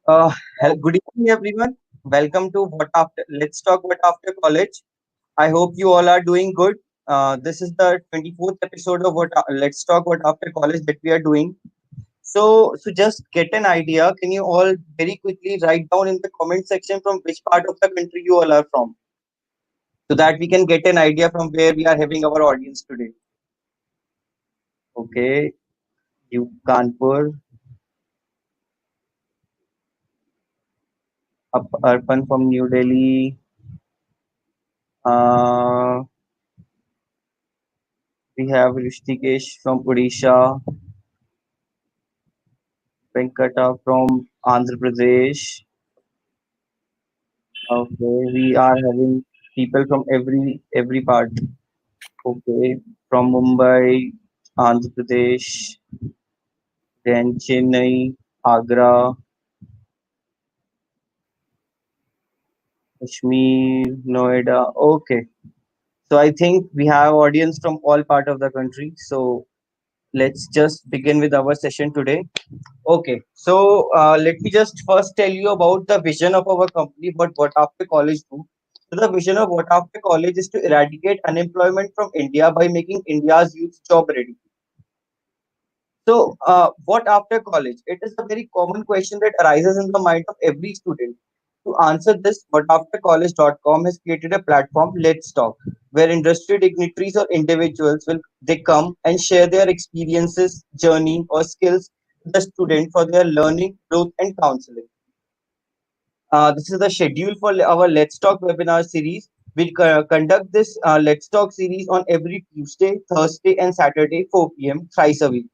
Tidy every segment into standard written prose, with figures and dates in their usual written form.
Uh, Good evening, everyone. Welcome to What After. Let's talk What After College. I hope you all are doing good. This is the 24th episode of Let's Talk What After College that we are doing. So just get an idea. Can you all very quickly write down in the comment section from which part of the country you all are from, so that we can get an idea from where we are having our audience today. Okay, you Kanpur, Arpan from New Delhi. Uh, we have Rishikesh from Odisha. Venkata from Andhra Pradesh. Okay, we are having people from every part. Okay, from Mumbai, Andhra Pradesh, then Chennai, Agra, Kashmir, Noida. Okay, so I think we have audience from all part of the country. So let's just begin with our session today. Okay, so let me just first tell you about the vision of our company, what After College do. So the vision of What After College is to eradicate unemployment from India by making India's youth job ready. So, what after college? It is a very common question that arises in the mind of every student. To answer this, whataftercollege.com has created a platform, Let's Talk, where industry dignitaries or individuals will they come and share their experiences, journey, or skills with the student for their learning, growth, and counseling. This is the schedule for our Let's Talk webinar series. We conduct this Let's Talk series on every Tuesday, Thursday, and Saturday, 4 p.m. thrice a week.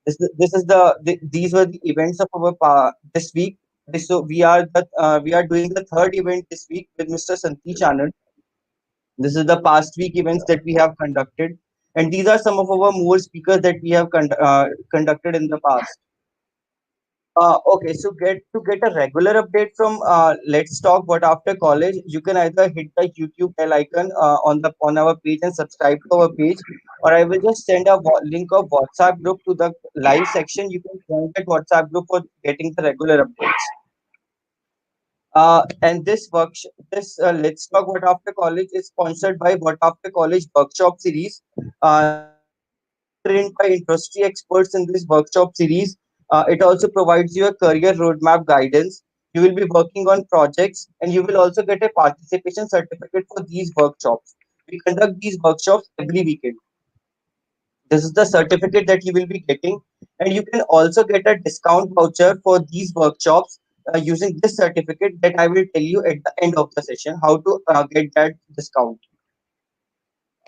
These were the events of our this week. So we are doing the third event this week with Mr. Satish Anand. This is the past week events that we have conducted, and these are some of our more speakers that we have conducted in the past. Okay, so get a regular update from Let's Talk What After College. You can either hit the YouTube bell icon on our page and subscribe to our page, or I will just send a link of WhatsApp group to the live section. You can join that WhatsApp group for getting the regular updates. And this Let's Talk What After College is sponsored by What After College Workshop Series. You are trained by industry experts in this workshop series. It also provides you a career roadmap guidance. You will be working on projects, and you will also get a participation certificate for these workshops. We conduct these workshops every weekend. This is the certificate that you will be getting, and you can also get a discount voucher for these workshops using this certificate that I will tell you at the end of the session how to get that discount.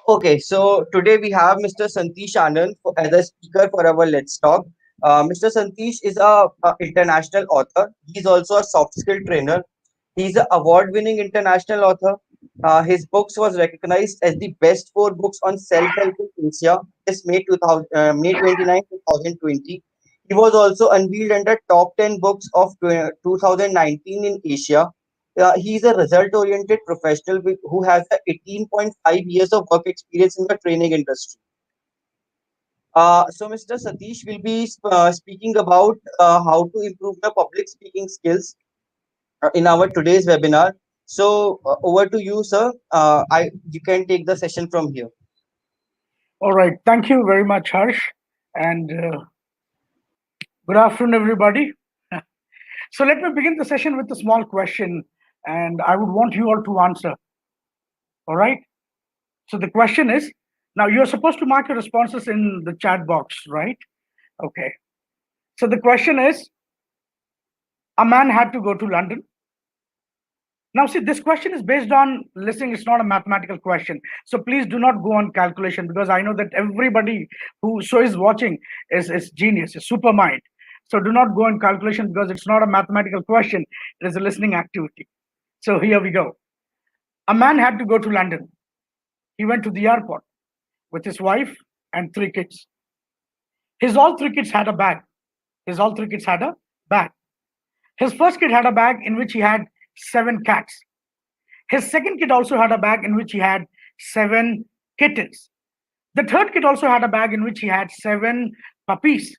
Okay, so today we have Mr. Satish Anand as a speaker for our Let's Talk. Mr. Satish is a international author. He's also a soft skill trainer. He's an award-winning international author. His books was recognized as the best four books on self-help in Asia this May 29, 2020. He was also unveiled under top 10 books of 2019 in Asia. He is a result-oriented professional who has a 18.5 years of work experience in the training industry. So Mr. Satish will be speaking about how to improve the public speaking skills in our today's webinar. So over to you, sir. I You can take the session from here. All right. Thank you very much, Harsh. And good afternoon, everybody. So let me begin the session with a small question, and I would want you all to answer. All right. So the question is, now you're supposed to mark your responses in the chat box, right? Okay. So the question is, a man had to go to London. Now, see, this question is based on listening. It's not a mathematical question. So please do not go on calculation, because I know that everybody who so is watching is genius, is super mind. So do not go on calculation, because it's not a mathematical question. It is a listening activity. So here we go. A man had to go to London. He went to the airport with his wife and three kids. His all three kids had a bag. His all three kids had a bag. His first kid had a bag in which he had seven cats. His second kid also had a bag in which he had seven kittens. The third kid also had a bag in which he had seven puppies.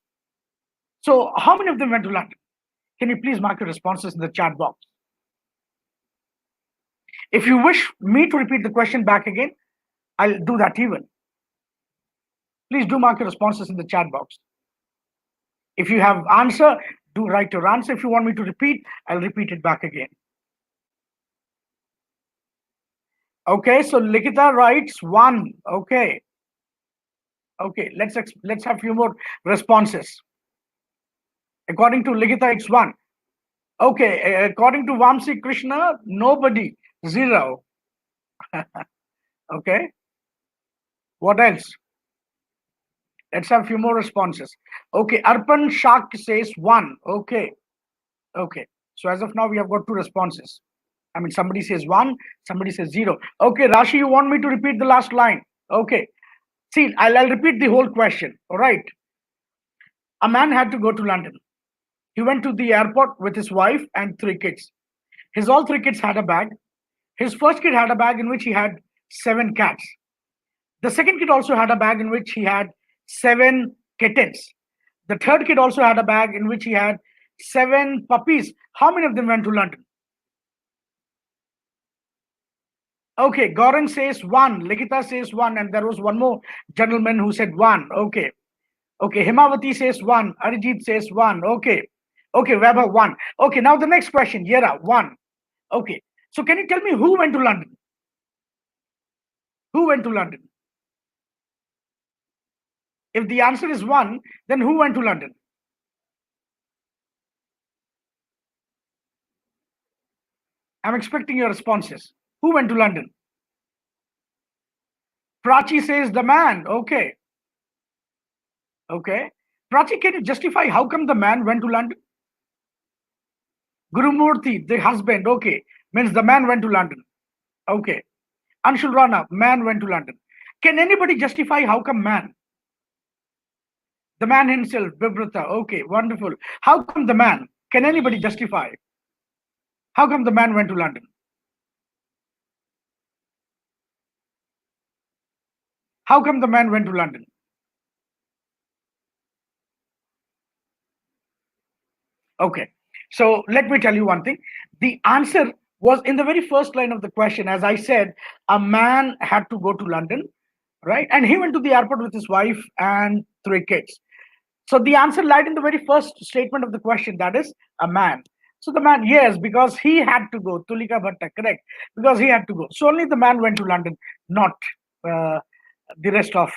So, how many of them went to London? Can you please mark your responses in the chat box? If you wish me to repeat the question back again, I'll do that even. Please do mark your responses in the chat box. If you have answer, do write your answer. If you want me to repeat, I'll repeat it back again. Okay, so Likita writes 1. Okay. Okay, let's have few more responses. According to Likita, it's 1. Okay, according to Vamsi Krishna, nobody, 0. Okay. What else? Let's have few more responses. Okay, Arpan Shak says 1. Okay. Okay. So as of now, we have got 2 responses. I mean, somebody says 1, somebody says 0. Okay, Rashi, you want me to repeat the last line? Okay. See, I'll repeat the whole question. All right. A man had to go to London. He went to the airport with his wife and 3 kids. His all 3 kids had a bag. His first kid had a bag in which he had 7 cats. The second kid also had a bag in which he had 7 kittens. The third kid also had a bag in which he had 7 puppies. How many of them went to London? Okay, Gaurang says 1, Likita says 1, and there was one more gentleman who said 1. Okay. Okay, Himavati says 1, Arijit says 1. Okay. Okay, Weber 1. Okay, now the next question, Yera 1. Okay. So can you tell me who went to London? Who went to London? If the answer is 1, then who went to London? I'm expecting your responses. Who went to London? Prachi says the man. Okay. Okay. Prachi, can you justify how come the man went to London? Gurumurthy, the husband. Okay. Means the man went to London. Okay. Anshul Rana, man went to London. Can anybody justify how come man? The man himself, Bibrata. Okay, wonderful. How come the man? Can anybody justify? How come the man went to London? How come the man went to London? Okay, so let me tell you one thing. The answer was in the very first line of the question. As I said, a man had to go to London, right? And he went to the airport with his wife and 3 kids. So the answer lied in the very first statement of the question, that is a man. So the man, yes, because he had to go. Tulika Bhatta, correct. Because he had to go. So only the man went to London, not the rest of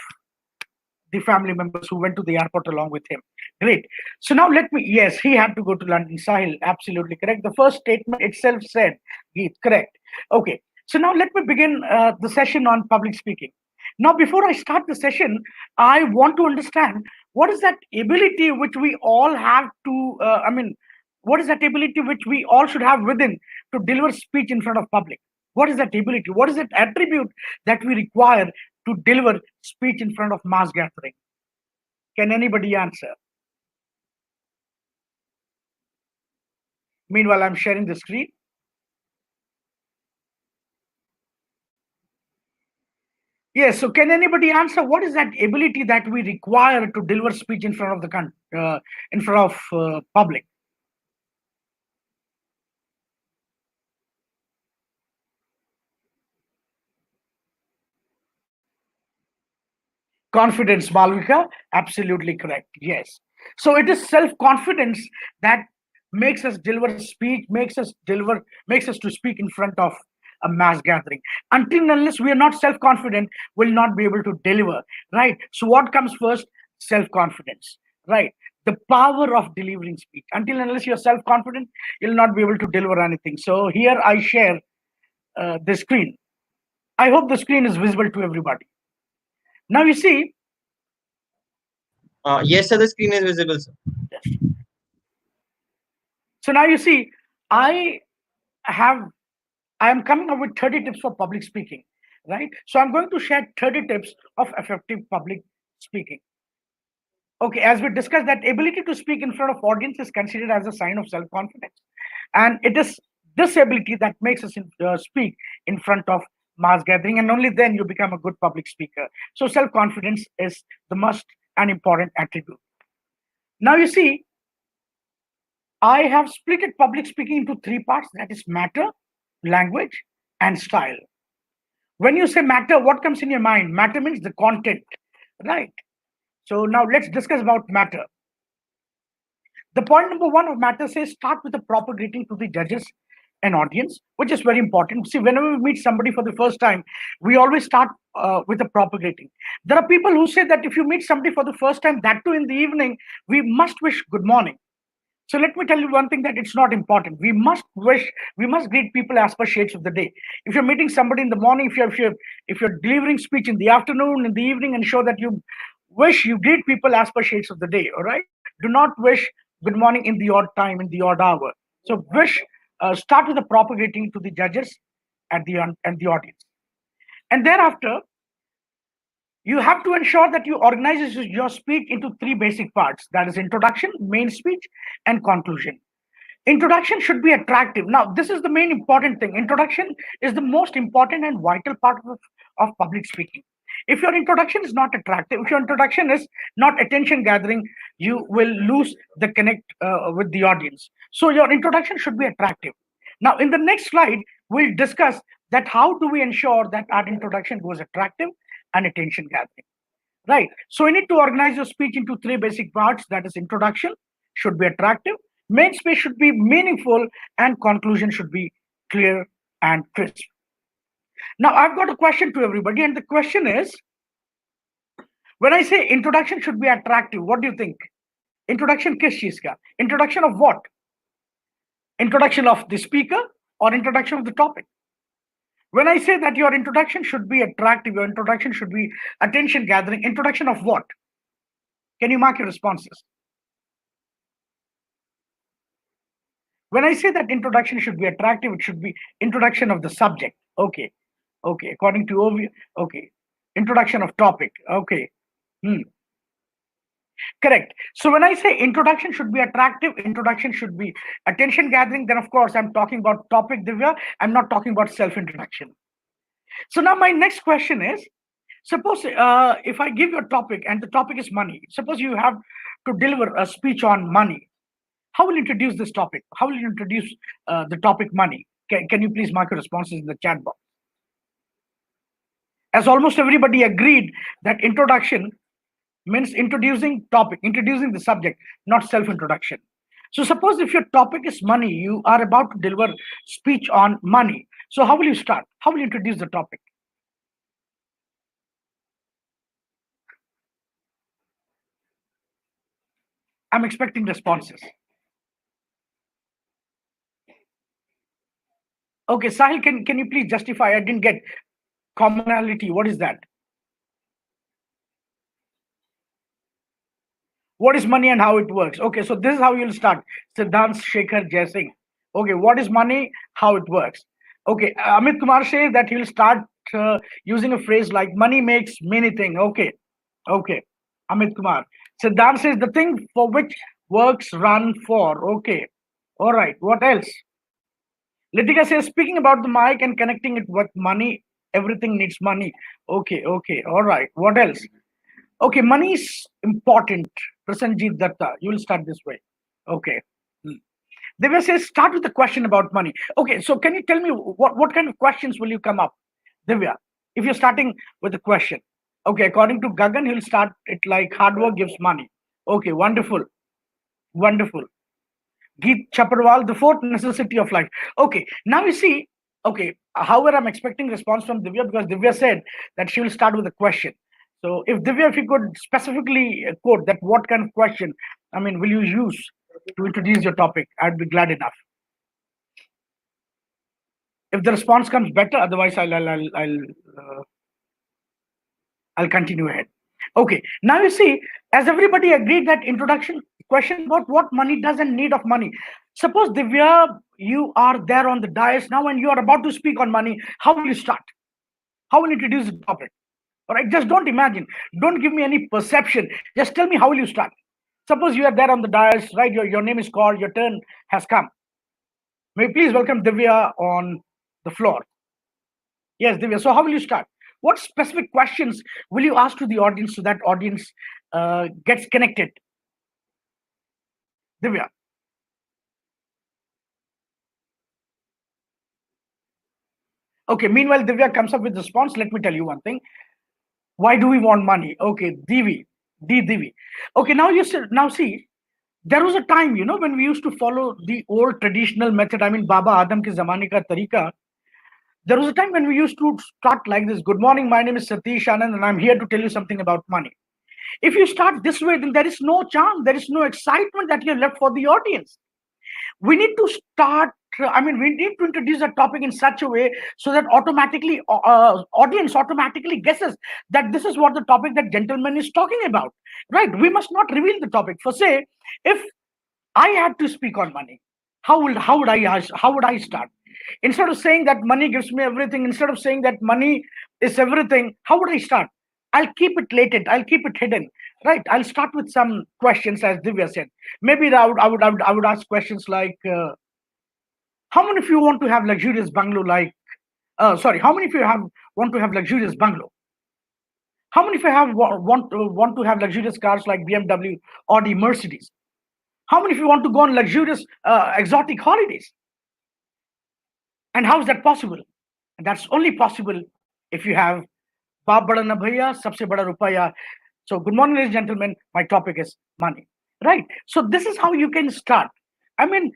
the family members who went to the airport along with him. Great. So now let me, yes, he had to go to London. Sahil, absolutely correct. The first statement itself said, Geet, correct. Okay. So now let me begin the session on public speaking. Now, before I start the session, I want to understand what is that ability which we all have to, what is that ability which we all should have within to deliver speech in front of public? What is that ability? What is that attribute that we require to deliver speech in front of mass gathering? Can anybody answer? Meanwhile, I'm sharing the screen. Yes, so can anybody answer what is that ability that we require to deliver speech in front of the in front of public? Confidence, Malvika, absolutely correct. Yes. So it is self-confidence that makes us deliver speech, makes us to speak in front of a mass gathering. Until and unless we are not self-confident, we'll not be able to deliver. Right. So what comes first? Self-confidence. Right. The power of delivering speech. Until and unless you're self-confident, you'll not be able to deliver anything. So here I share the screen. I hope the screen is visible to everybody. Now you see. Yes, sir, the screen is visible, sir. Yes. So now you see, I am coming up with 30 tips for public speaking, right? So I'm going to share 30 tips of effective public speaking. Okay, as we discussed, that ability to speak in front of audience is considered as a sign of self-confidence, and it is this ability that makes us speak in front of mass gathering, and only then you become a good public speaker. So self-confidence is the must and important attribute. Now you see, I have split public speaking into three parts, that is matter, language, and style. When you say matter, what comes in your mind? Matter means the content, right? So now let's discuss about matter. The point number one of matter says start with a proper greeting to the judges and audience, which is very important. See, whenever we meet somebody for the first time, we always start with a proper greeting. There are people who say that if you meet somebody for the first time, that too in the evening, we must wish good morning. So let me tell you one thing, that it's not important. We must greet people as per shades of the day. If you're meeting somebody in the morning, if you're delivering speech in the afternoon, in the evening, ensure that you greet people as per shades of the day. All right. Do not wish good morning in the odd time, in the odd hour. So start with a proper greeting to the judges and the audience, and thereafter you have to ensure that you organize your speech into three basic parts, that is introduction, main speech, and conclusion. Introduction should be attractive. Now this is the main important thing. Introduction is the most important and vital part of public speaking. If your introduction is not attractive, if your introduction is not attention gathering, you will lose the connect with the audience. So your introduction should be attractive. Now in the next slide we'll discuss that how do we ensure that our introduction goes attractive and attention gathering. Right. So you need to organize your speech into three basic parts. That is, introduction should be attractive, main speech should be meaningful, and conclusion should be clear and crisp. Now, I've got a question to everybody, and the question is, when I say introduction should be attractive, what do you think? Introduction किस चीज का? Introduction of what? Introduction of the speaker or introduction of the topic? When I say that your introduction should be attractive, your introduction should be attention gathering, introduction of what? Can you mark your responses? When I say that introduction should be attractive, it should be introduction of the subject. Okay. Okay. According to overview. Okay. Introduction of topic. Okay. Correct. So when I say introduction should be attractive, introduction should be attention gathering, then of course I'm talking about topic, Divya. I'm not talking about self-introduction. So now my next question is, suppose if I give you a topic and the topic is money, suppose you have to deliver a speech on money. How will you introduce this topic? How will you introduce the topic money? Can you please mark your responses in the chat box? As almost everybody agreed that introduction means introducing topic, introducing the subject, not self-introduction. So suppose if your topic is money, you are about to deliver speech on money. So how will you start? How will you introduce the topic? I'm expecting responses. Okay, Sahil, can you please justify? I didn't get commonality. What is that? What is money and how it works? Okay, so this is how you'll start. Siddhant Shekhar Jaising. Okay, what is money? How it works? Okay, Amit Kumar says that he'll start using a phrase like money makes many things. Okay, okay, Amit Kumar. Siddhant says the thing for which works run for. Okay, all right. What else? Litika says speaking about the mic and connecting it with money. Everything needs money. Okay, okay, all right. What else? Okay, money is important. Prasanjit Datta, you will start this way. Okay. Divya says, start with a question about money. Okay, so can you tell me what kind of questions will you come up, Divya, if you're starting with a question? Okay, according to Gagan, he'll start it like hard work gives money. Okay, wonderful. Wonderful. Geet Chaparwal, the fourth necessity of life. Okay, now you see, okay, however, I'm expecting response from Divya because Divya said that she will start with a question. So if Divya, if you could specifically quote that what kind of question, I mean, will you use to introduce your topic, I'd be glad enough. If the response comes better, otherwise I'll continue ahead. Okay, now you see, as everybody agreed that introduction question about what money does and need of money. Suppose Divya, you are there on the dais now and you are about to speak on money. How will you start? How will you introduce the topic? All right, just don't imagine. Don't give me any perception. Just tell me how will you start. Suppose you are there on the dais, right? Your name is called, your turn has come. May you please welcome Divya on the floor. Yes, Divya. So how will you start? What specific questions will you ask to the audience so that audience gets connected? Divya. Okay, meanwhile, Divya comes up with response. Let me tell you one thing. Why do we want money? Okay, Divi. Okay, now now see, there was a time, when we used to follow the old traditional method. I mean, Baba Adam ke zamane ka tarika. There was a time when we used to start like this. Good morning, my name is Satish Anand, and I'm here to tell you something about money. If you start this way, then there is no charm, there is no excitement that you have left for the audience. We need to start, we need to introduce a topic in such a way so that automatically audience automatically guesses that this is what the topic that gentleman is talking about, right? We must not reveal the topic. For say, if I had to speak on money, how would I start? Instead of saying that money gives me everything, instead of saying that money is everything, how would I start? I'll keep it latent, I'll keep it hidden, right? I'll start with some questions, as Divya said. Maybe I would ask questions like, how many of you want to have luxurious bungalow like? Sorry, how many of you have want to have luxurious bungalow? How many of you want to have luxurious cars like BMW, Audi, Mercedes? How many of you want to go on luxurious, exotic holidays? And how is that possible? And that's only possible if you have Baap Bada Na Bhaiya, Sabse Bada Rupaya. So, good morning, ladies and gentlemen. My topic is money, right? So, this is how you can start. I mean,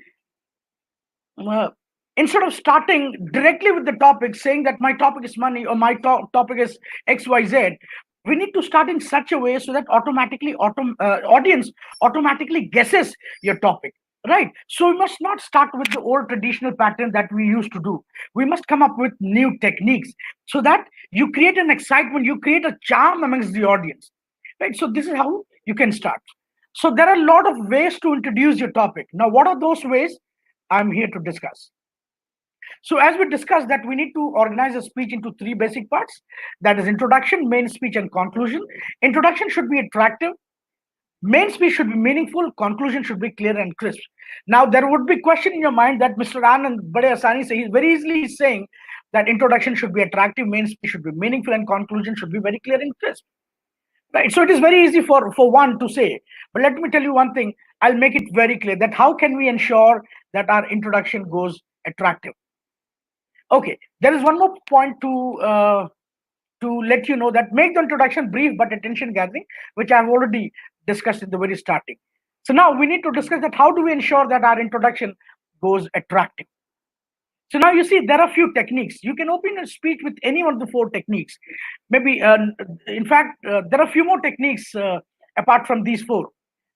uh, instead of starting directly with the topic, saying that my topic is money or my topic is XYZ, we need to start in such a way so that audience automatically guesses your topic, right? So we must not start with the old traditional pattern that we used to do. We must come up with new techniques so that you create an excitement, you create a charm amongst the audience, right? So this is how you can start. So there are a lot of ways to introduce your topic. Now, what are those ways? I'm here to discuss. So as we discussed that we need to organize a speech into three basic parts, that is introduction, main speech, and conclusion. Introduction should be attractive, main speech should be meaningful, conclusion should be clear and crisp. Now there would be question in your mind that Mr. Anand Bade Asani say, he's very easily saying that introduction should be attractive, main speech should be meaningful, and conclusion should be very clear and crisp. Right. So it is very easy for one to say. But let me tell you one thing. I'll make it very clear that how can we ensure that our introduction goes attractive? Okay, there is one more point to let you know that make the introduction brief but attention gathering, which I've already discussed in the very starting. So now we need to discuss that how do we ensure that our introduction goes attractive. So now you see there are a few techniques. You can open a speech with any one of the four techniques. Maybe, in fact, there are a few more techniques apart from these four.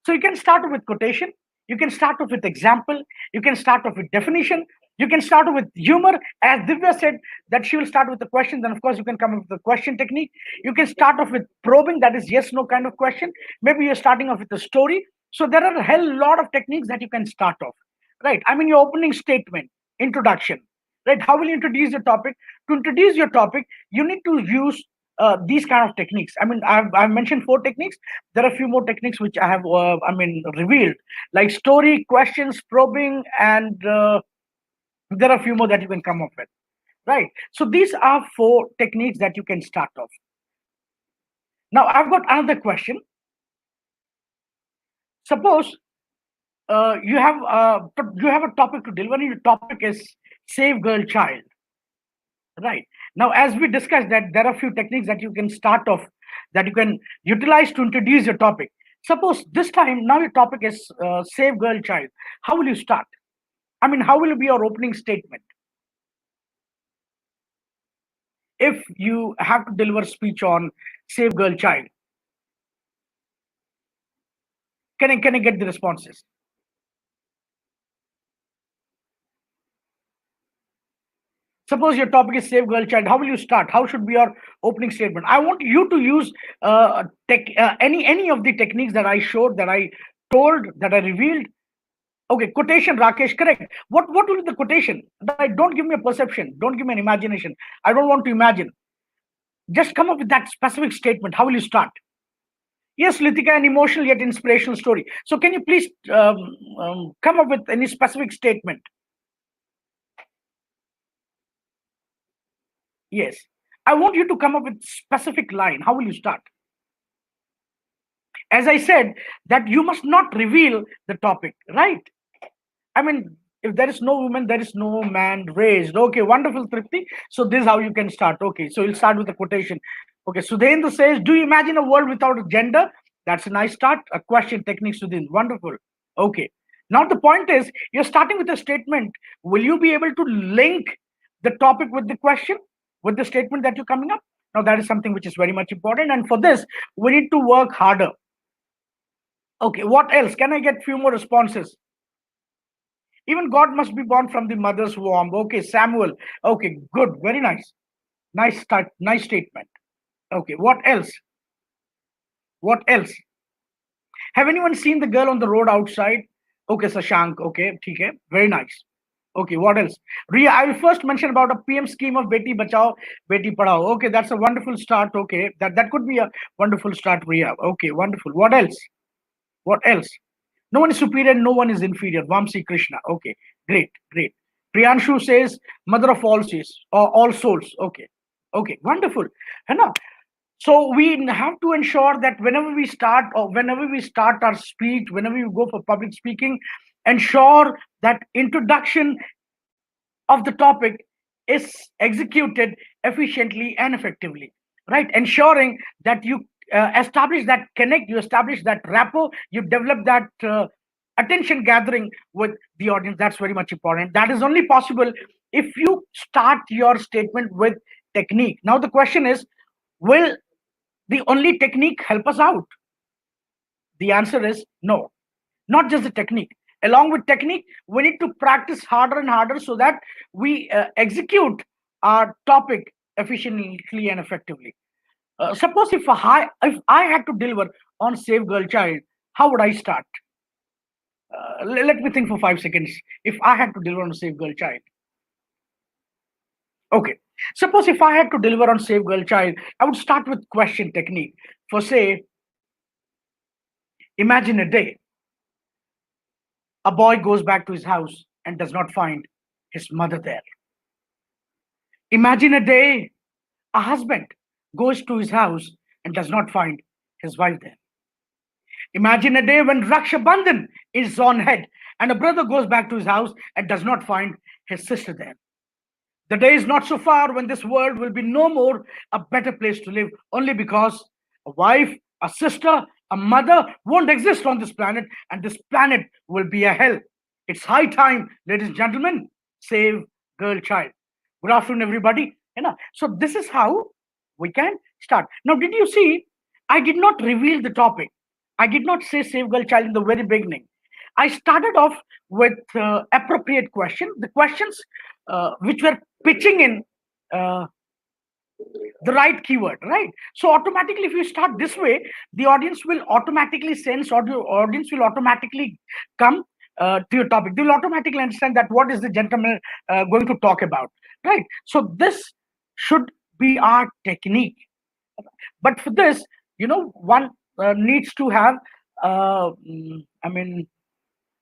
So you can start off with quotation. You can start off with example. You can start off with definition. You can start off with humor. As Divya said, that she will start with the question. Then, of course, you can come up with the question technique. You can start off with probing, that is yes, no kind of question. Maybe you're starting off with a story. So there are a hell lot of techniques that you can start off. Right. I mean, your opening statement, introduction, right? How will you introduce your topic? To introduce your topic, you need to use these kind of techniques. I mean, I've mentioned four techniques. There are a few more techniques which I have revealed, like story, questions, probing, and there are a few more that you can come up with, right? So these are four techniques that you can start off. Now I've got another question. Suppose you have a topic to deliver, and your topic is save girl child. Right. Now, as we discussed that there are a few techniques that you can start off, that you can utilize to introduce your topic. Suppose this time, now your topic is save girl child. How will you start? I mean, how will be your opening statement? If you have to deliver speech on save girl child, can I get the responses? Suppose your topic is save girl child. How will you start? How should be your opening statement? I want you to use any of the techniques that I showed, that I told, that I revealed. Okay, quotation, Rakesh, correct. What will be the quotation? Right, don't give me a perception. Don't give me an imagination. I don't want to imagine. Just come up with that specific statement. How will you start? Yes, Litika, an emotional yet inspirational story. So can you please come up with any specific statement? Yes. I want you to come up with specific line. How will you start? As I said, that you must not reveal the topic, right? I mean, If there is no woman, there is no man raised. Okay, wonderful, Tripti. So this is how you can start. Okay, so you'll start with a quotation. Okay, Sudhendra says, do you imagine a world without a gender? That's a nice start. A question, technique, Sudhin. Wonderful. Okay. Now the point is, you're starting with a statement. Will you be able to link the topic with the question, with the statement that you're coming up? Now that is something which is very much important. And for this, we need to work harder. Okay, what else? Can I get few more responses? Even God must be born from the mother's womb. Okay, Samuel. Okay, good. Very nice. Nice start. Nice statement. Okay, what else? What else? Have anyone seen the girl on the road outside? Okay, Sashank. Okay, okay. Very nice. Okay, what else? Ria, I will first mention about a PM scheme of Beti Bachao, Beti Padhao. Okay, that's a wonderful start. Okay, that could be a wonderful start, Ria. Okay, wonderful. What else? What else? No one is superior, no one is inferior. Vamsi Krishna. Okay, great, great. Priyanshu says, mother of all says, or all souls. Okay, okay, wonderful. Hana? So we have to ensure that whenever we start or whenever we start our speech, whenever we go for public speaking, ensure that introduction of the topic is executed efficiently and effectively, right? Ensuring that you establish that connect, you establish that rapport, you develop that attention gathering with the audience. That's very much important. That is only possible if you start your statement with technique. Now the question is, will the only technique help us out? The answer is no, not just the technique. Along with technique, we need to practice harder and harder so that we execute our topic efficiently and effectively. Suppose if I had to deliver on Save Girl Child, how would I start? Let me think for 5 seconds. If I had to deliver on Save Girl Child, okay. Suppose if I had to deliver on Save Girl Child, I would start with question technique. For say, imagine a day a boy goes back to his house and does not find his mother there. Imagine a day a husband goes to his house and does not find his wife there. Imagine a day when Raksha Bandhan is on head and a brother goes back to his house and does not find his sister there. The day is not so far when this world will be no more a better place to live only because a wife, a sister, a mother won't exist on this planet and this planet will be a hell. It's high time, ladies and gentlemen, save girl child. Good afternoon, everybody. So this is how we can start. Now, did you see? I did not reveal the topic. I did not say save girl child in the very beginning. I started off with appropriate question. The questions which were pitching in uh, the right keyword, right? So automatically, if you start this way, the audience will automatically sense, or the audience will automatically come to your topic. They will automatically understand that what is the gentleman going to talk about, right? So this should be our technique. But for this, one needs to have, I mean,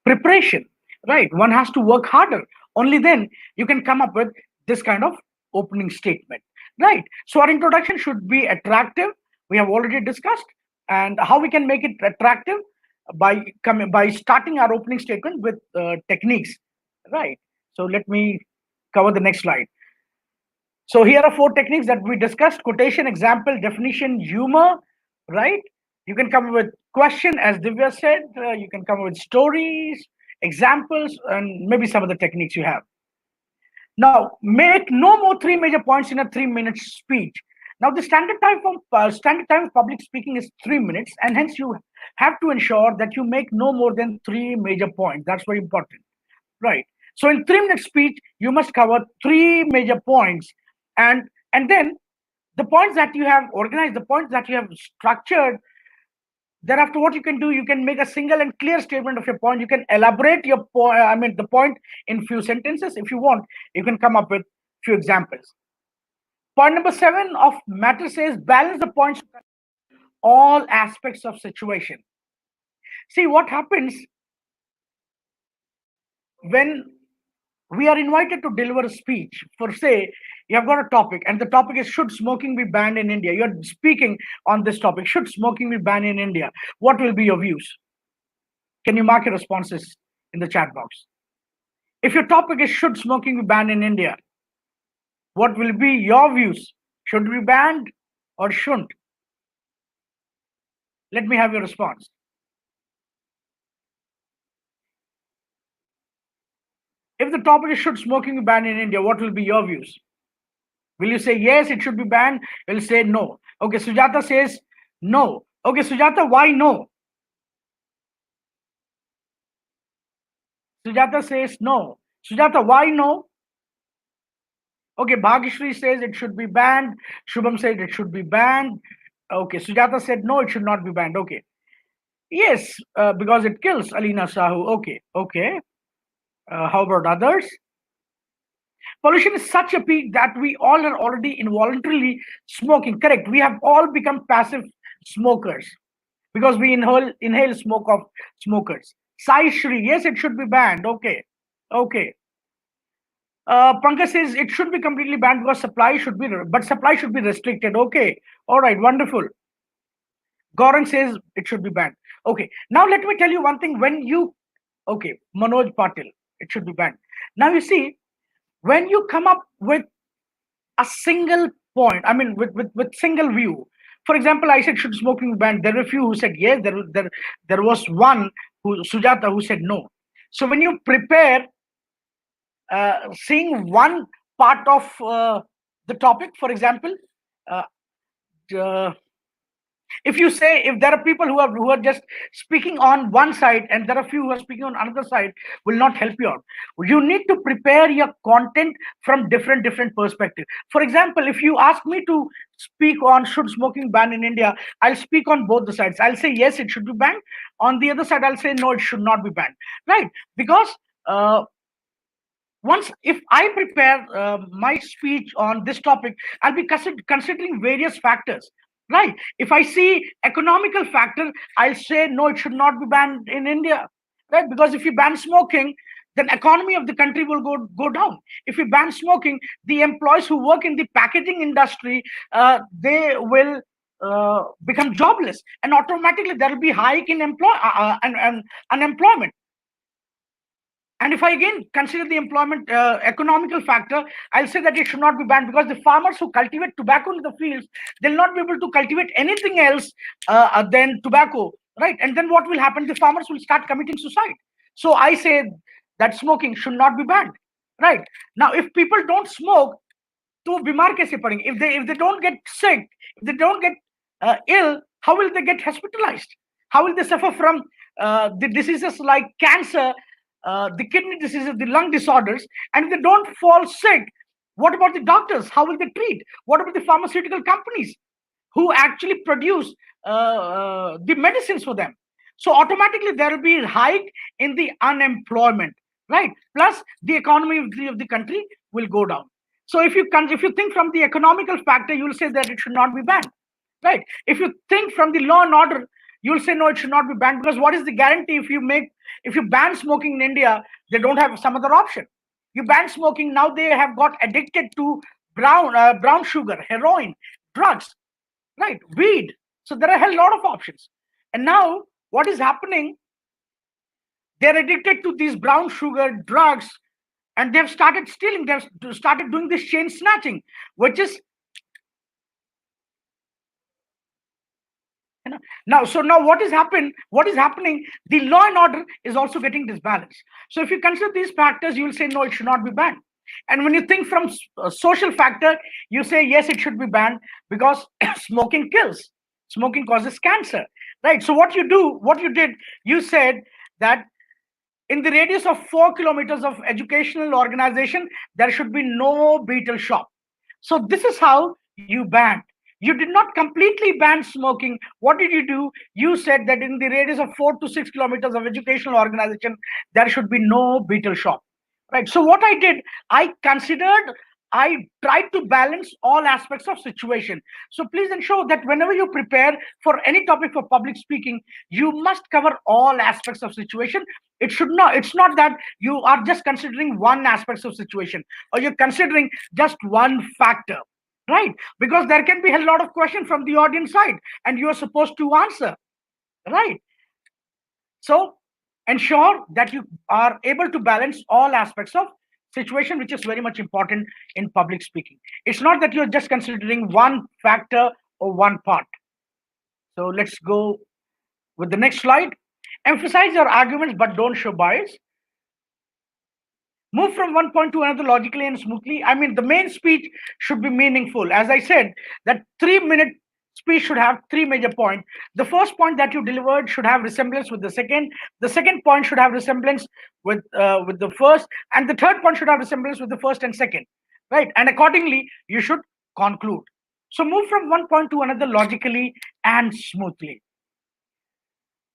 preparation, right? One has to work harder. Only then you can come up with this kind of opening statement, right? So our introduction should be attractive. We have already discussed, and how we can make it attractive by starting our opening statement with techniques, right? So let me cover the next slide. So here are 4 techniques that we discussed: quotation, example, definition, humor, right? You can come up with question, as Divya said. You can come up with stories, examples, and maybe some of the techniques you have. Now, make no more 3 major points in a 3 minute speech. Now, the standard time of public speaking is 3 minutes, and hence you have to ensure that you make no more than 3 major points. That's very important, right? So, in 3 minute speech, you must cover 3 major points, and then the points that you have organized, the points that you have structured. Thereafter, what you can do, you can make a single and clear statement of your point. You can elaborate your point, the point in few sentences. If you want, you can come up with few examples. Point number 7 of matter says balance the points to all aspects of situation. See what happens when we are invited to deliver a speech. For say, you have got a topic, and the topic is should smoking be banned in India. You're speaking on this topic, should smoking be banned in India. What will be your views? Can you mark your responses in the chat box? If your topic is should smoking be banned in India, what will be your views? Should it be banned or shouldn't? Let me have your response. If the topic is should smoking be banned in India, what will be your views? Will you say yes, it should be banned? Will you say no? Okay, Sujata says no. Okay, Sujata, why no? Sujata says no. Sujata, why no? Okay, Bhagishri says it should be banned. Shubham said it should be banned. Okay, Sujata said no, it should not be banned. Okay. Yes, because it kills. Alina Sahu. Okay, okay. How about others? Pollution is such a peak that we all are already involuntarily smoking. Correct. We have all become passive smokers because we inhale smoke of smokers. Sai Shri, yes, it should be banned. Okay, okay. Pankaj says it should be completely banned because supply should be restricted. Okay, all right, wonderful. Gaurang says it should be banned. Okay, now let me tell you one thing. Okay, Manoj Patil, it should be banned. Now you see, when you come up with a single point, I mean, with single view. For example, I said should smoking be banned. There were a few who said yes. There was one who Sujata who said no. So when you prepare seeing one part of the topic, for example, uh, uh, if you say if there are people who are just speaking on one side and there are few who are speaking on another side, will not help you out. You need to prepare your content from different perspective. For example, if you ask me to speak on should smoking ban in India, I'll speak on both the sides. I'll say yes, it should be banned. On the other side, I'll say no, it should not be banned, right? Because once if I prepare my speech on this topic, I'll be considering various factors, right? If I see economical factor, I'll say no, it should not be banned in India, right? Because if you ban smoking, then economy of the country will go down. If you ban smoking, the employees who work in the packaging industry, they will become jobless, and automatically there will be hike in and unemployment. And if I again consider the employment economical factor, I'll say that it should not be banned because the farmers who cultivate tobacco in the fields, they'll not be able to cultivate anything else than tobacco, right? And then what will happen? The farmers will start committing suicide. So I say that smoking should not be banned, right? Now, if people don't smoke, तो बीमार कैसे पड़ेंगे? If they don't get sick, if they don't get ill, how will they get hospitalized? How will they suffer from the diseases like cancer, the kidney diseases, the lung disorders? And if they don't fall sick, what about the doctors? How will they treat? What about the pharmaceutical companies who actually produce the medicines for them? So automatically there will be a hike in the unemployment, right? Plus the economy of the country will go down. So if you think from the economical factor, you'll say that it should not be banned, right? If you think from the law and order, you'll say no, it should not be banned, because what is the guarantee if you ban smoking in India, they don't have some other option. You ban smoking, now they have got addicted to brown sugar, heroin, drugs, right? Weed. So there are a hell lot of options. And now what is happening? They're addicted to these brown sugar drugs, and they've started stealing. They've started doing this chain snatching, which is now. So now what is happening? The law and order is also getting disbalanced. So if you consider these factors, you will say no, it should not be banned. And when you think from social factor, you say yes, it should be banned because smoking kills. Smoking causes cancer, right? So what you did, you said that in the radius of 4 kilometers of educational organization, there should be no beetle shop. So this is how you banned. You did not completely ban smoking. What did you do? You said that in the radius of 4 to 6 kilometers of educational organization, there should be no beetle shop. Right. So what I did, I tried to balance all aspects of situation. So please ensure that whenever you prepare for any topic for public speaking, you must cover all aspects of situation. It's not that you are just considering one aspect of situation, or you're considering just one factor, right? Because there can be a lot of questions from the audience side and you are supposed to answer, right? So ensure that you are able to balance all aspects of situation, which is very much important in public speaking. It's not that you're just considering one factor or one part. So let's go with the next slide. Emphasize your arguments but don't show bias. Move from one point to another logically and smoothly. I mean, the main speech should be meaningful. As I said, that 3 minute speech should have three major points. The first point that you delivered should have resemblance with the second. The second point should have resemblance with the first, and the third point should have resemblance with the first and second, right? And accordingly, you should conclude. So move from one point to another logically and smoothly.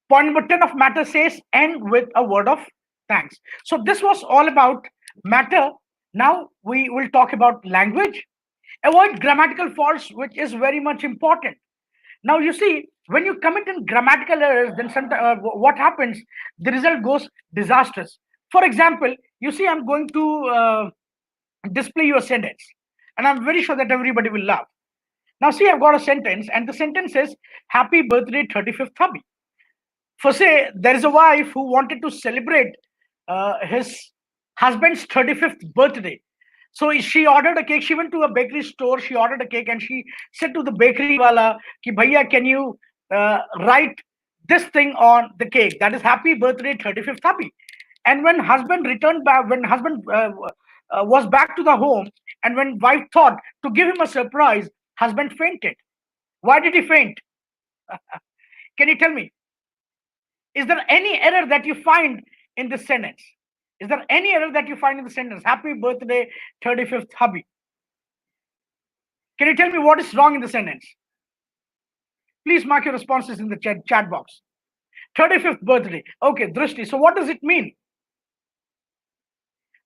Point number 10 of matter says end with a word of thanks. So this was all about matter. Now we will talk about language. Avoid grammatical faults, which is very much important. Now you see, when you commit in grammatical errors, then what happens? The result goes disastrous. For example, you see, I'm going to display you a sentence, and I'm very sure that everybody will laugh. Now see, I've got a sentence, and the sentence says, "Happy birthday, 35th hubby." For say, there is a wife who wanted to celebrate his husband's 35th birthday. So she ordered a cake. She went to a bakery store. She ordered a cake and she said to the bakery wala, "Ki bhaiya, can you write this thing on the cake? That is happy birthday, 35th hubby." And when husband returned back, when husband was back to the home, and when wife thought to give him a surprise, husband fainted. Why did he faint? Can you tell me? Is there any error that you find in this sentence? Is there any error that you find in the sentence? Happy birthday, 35th hubby. Can you tell me what is wrong in the sentence? Please mark your responses in the chat box. 35th birthday. Okay, Drishti. So what does it mean?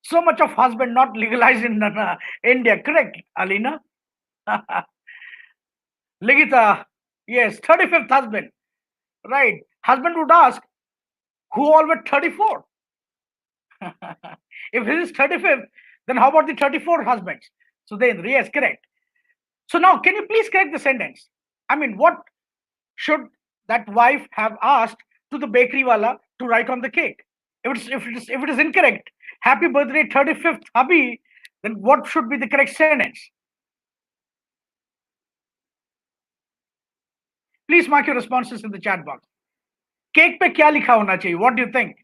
So much of husband not legalized in India. Correct, Alina? Ligita. Yes, 35th husband. Right. Husband would ask, who all were 34? If this is 35th, then how about the 34 husbands? So then, yes, correct. So now, can you please correct the sentence? I mean, what should that wife have asked to the bakery wala to write on the cake? If it is incorrect, happy birthday 35th hubby, then what should be the correct sentence? Please mark your responses in the chat box. Cake pe kya likha hona chahiye? What do you think?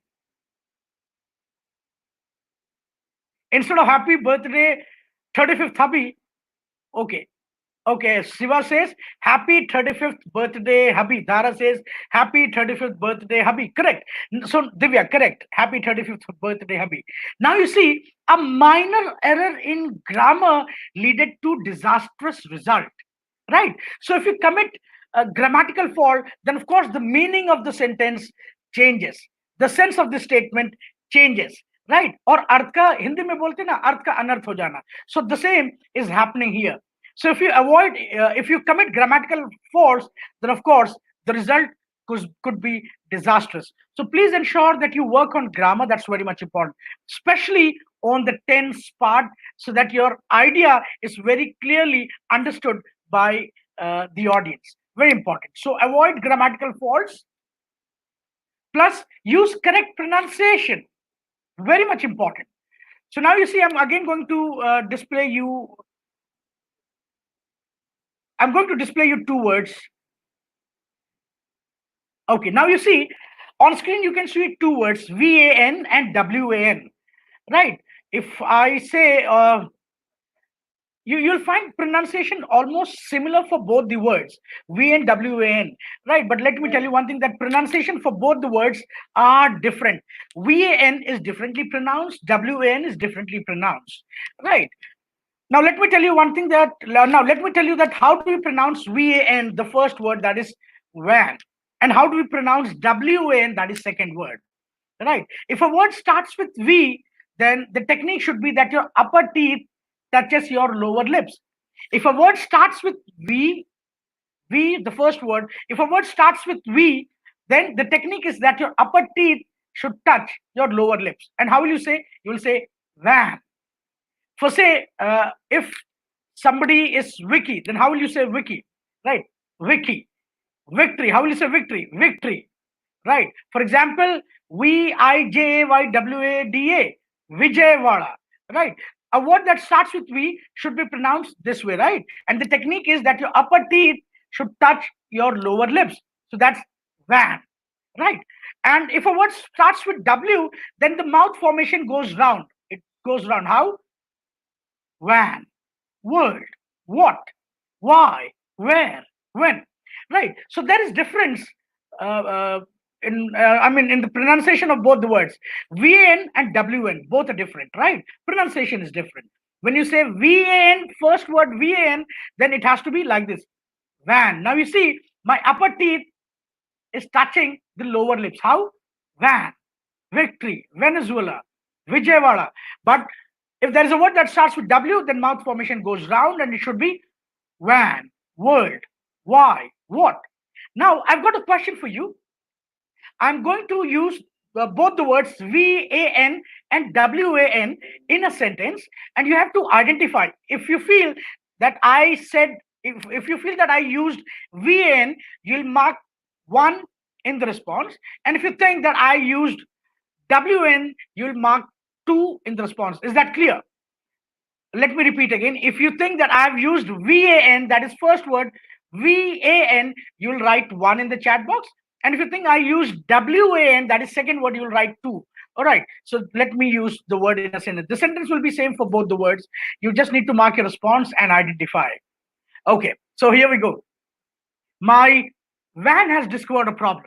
Instead of happy birthday 35th hubby, okay. Okay, Shiva says, happy 35th birthday, hubby. Dara says, happy 35th birthday, hubby. Correct. So, Divya, correct. Happy 35th birthday, hubby. Now, you see, a minor error in grammar led to disastrous result. Right? So, if you commit a grammatical fault, then of course the meaning of the sentence changes. The sense of the statement changes. Right? Or अर्थ का हिंदी में बोलते ना अर्थ का अनर्थ हो जाना. So the same is happening here. So if you commit grammatical faults, then of course the result could be disastrous. So please ensure that you work on grammar. That's very much important, especially on the tense part, so that your idea is very clearly understood by the audience. Very important. So avoid grammatical faults. Plus, use correct pronunciation. Very much important. So now you see, I'm again going to display you. I'm going to display you two words. Okay, now you see, on screen you can see two words, VAN and WAN. Right? If I say, you'll find pronunciation almost similar for both the words, V and WAN. Right? But let me tell you one thing, that pronunciation for both the words are different. VAN is differently pronounced, WAN is differently pronounced. Right? Now let me tell you one thing, that how do we pronounce VAN, the first word, that is van, and how do we pronounce WAN, that is second word. Right? If a word starts with V, then the technique should be that your upper teeth touches your lower lips. If a word starts with V, the first word, if a word starts with V, then the technique is that your upper teeth should touch your lower lips. And how will you say? You will say van. For say, if somebody is Vicky, then how will you say Vicky? Right? Vicky. Victory. How will you say victory? Victory. Right? For example, Vijayawada, Vijayawada, right? A word that starts with V should be pronounced this way, right? And the technique is that your upper teeth should touch your lower lips. So that's van, right? And if a word starts with W, then the mouth formation goes round. It goes round. How? Van, world, what, why, where, when, right? So there is difference uh, uh, in the pronunciation of both the words. VN and WN both are different, right? Pronunciation is different. When you say VAN, first word VAN, then it has to be like this, van. Now you see, my upper teeth is touching the lower lips. How? Van, victory, Venezuela, Vijayawada. But if there is a word that starts with W, then mouth formation goes round and it should be van, world, why, what. Now, I've got a question for you. I'm going to use both the words VAN and WAN in a sentence, and you have to identify. If you feel that I said, if you feel that I used VAN, you'll mark one in the response. And if you think that I used WN, you'll mark two in the response. Is that clear? Let me repeat again. If you think that I've used VAN, that is first word, VAN, you'll write one in the chat box. And if you think I used WAN, that is second word, you'll write two. All right. So let me use the word in a sentence. The sentence will be same for both the words. You just need to mark your response and identify. Okay. So here we go. My van has discovered a problem.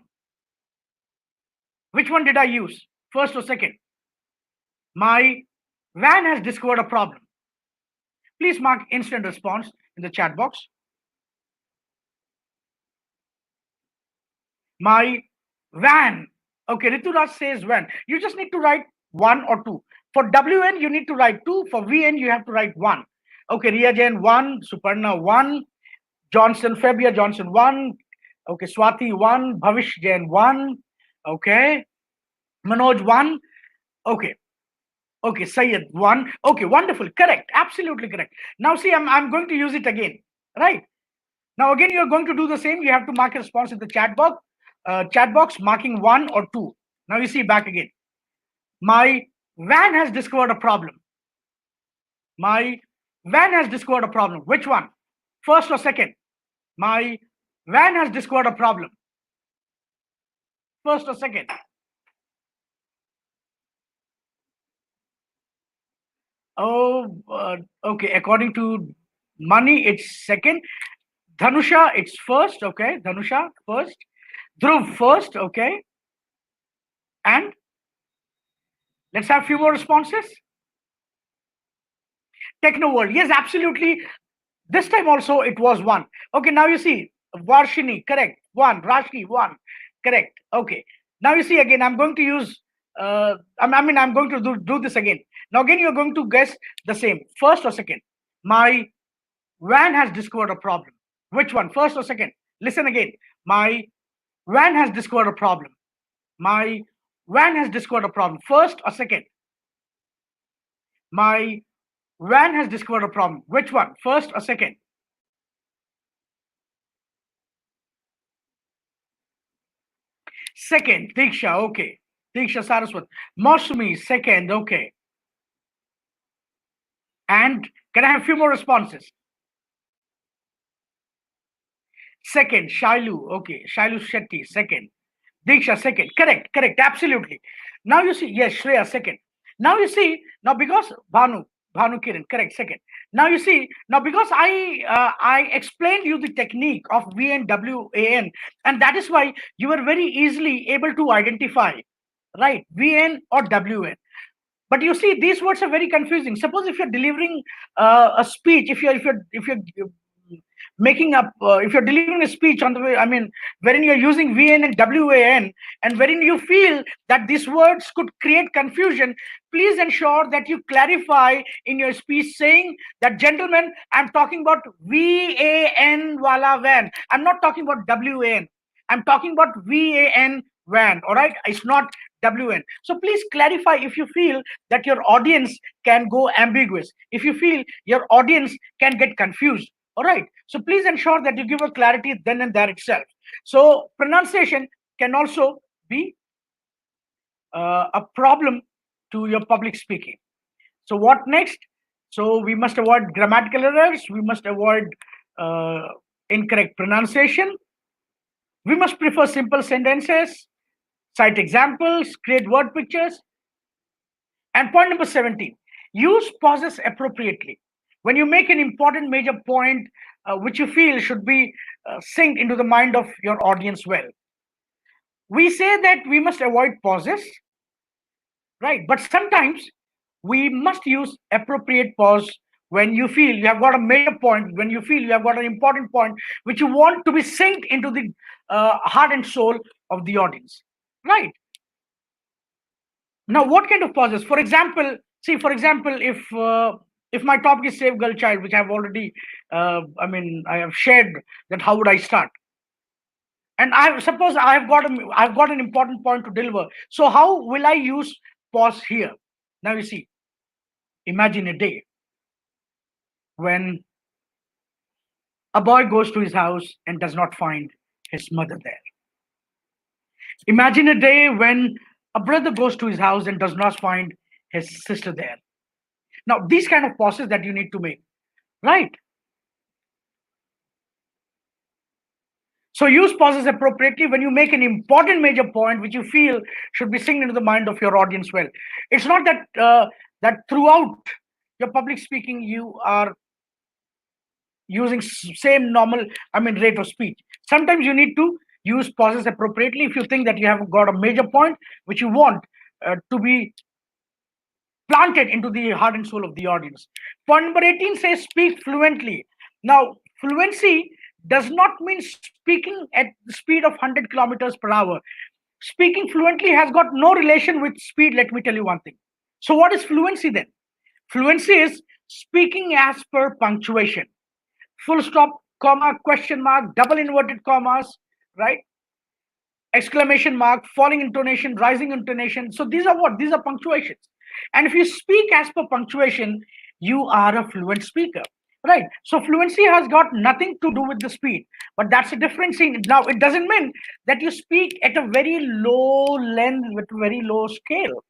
Which one did I use? First or second? My van has discovered a problem. Please mark instant response in the chat box. My van. Okay, Rituraj says van. You just need to write one or two. For WN, you need to write two. For VN, you have to write one. Okay, Ria Jain, one. Suparna, one. Johnson, Fabia Johnson, one. Okay, Swati, one. Bhavish Jain, one. Okay. Manoj, one. Okay. Okay, Sayed, one. Okay, wonderful. Correct. Absolutely correct. Now, see, I'm going to use it again. Right. Now, again, you're going to do the same. You have to mark a response in the chat box, marking one or two. Now, you see back again. My van has discovered a problem. My van has discovered a problem. Which one? First or second? My van has discovered a problem. First or second? Oh, okay. According to money, it's second. Dhanusha, it's first. Okay. Dhanusha, first. Dhruv, first. Okay. And let's have a few more responses. Techno World. Yes, absolutely. This time also it was one. Okay, now you see Varshini, correct. One. Rashni, one. Correct. Okay. Now you see again, I'm going to use, I'm going to do this again. Now again, you're going to guess the same. First or second? My van has discovered a problem. Which one? First or second? Listen again. My van has discovered a problem. My van has discovered a problem. First or second? My van has discovered a problem. Which one? First or second? Second, Diksha, okay. Diksha Saraswat. Mosumi, second, okay. And can I have a few more responses? Second, Shailu, okay. Shailu Shetty, second. Diksha, second. Correct, correct, absolutely. Now you see, yes, Shreya, second. Now you see, now because Bhanu Kiran, correct, second. Now you see, now because I explained you the technique of VNWAN, and that is why you were very easily able to identify, right, VN or WN. But you see, these words are very confusing. Suppose if you're delivering a speech, if you're making up, if you're delivering a speech on the way, wherein you're using VN and WAN, and wherein you feel that these words could create confusion, please ensure that you clarify in your speech saying that, gentlemen, I'm talking about VAN wala van. I'm not talking about WAN. I'm talking about VAN van. All right, it's not WN. So please clarify if you feel that your audience can go ambiguous, if you feel your audience can get confused. All right. So please ensure that you give a clarity then and there itself. So pronunciation can also be a problem to your public speaking. So what next? So we must avoid grammatical errors. We must avoid uh, incorrect pronunciation. We must prefer simple sentences, cite examples, create word pictures. And point number 17, use pauses appropriately. When you make an important major point which you feel should be synced into the mind of your audience well. We say that we must avoid pauses, right? But sometimes we must use appropriate pause when you feel you have got a major point, when you feel you have got an important point which you want to be synced into the heart and soul of the audience, right? Now, what kind of pauses? For example, see, for example, if my topic is Save Girl Child, which I've already, I have shared that how would I start, and I suppose I've got an important point to deliver. So how will I use pause here? Now you see, imagine a day when a boy goes to his house and does not find his mother there. Imagine a day when a brother goes to his house and does not find his sister there. Now, these kind of pauses that you need to make, right? So use pauses appropriately when you make an important major point which you feel should be singed into the mind of your audience well. It's not that that throughout your public speaking you are using same normal, rate of speech. Sometimes you need to use pauses appropriately if you think that you have got a major point which you want to be planted into the heart and soul of the audience. Point number 18 says speak fluently. Now, fluency does not mean speaking at the speed of 100 kilometers per hour. Speaking fluently has got no relation with speed, let me tell you one thing. So, what is fluency then? Fluency is speaking as per punctuation. Full stop, comma, question mark, double inverted commas, right? Exclamation mark, falling intonation, rising intonation. So these are what? These are punctuations. And if you speak as per punctuation, you are a fluent speaker, right? So fluency has got nothing to do with the speed, but that's a different thing. Now, it doesn't mean that you speak at a very low length with very low scale,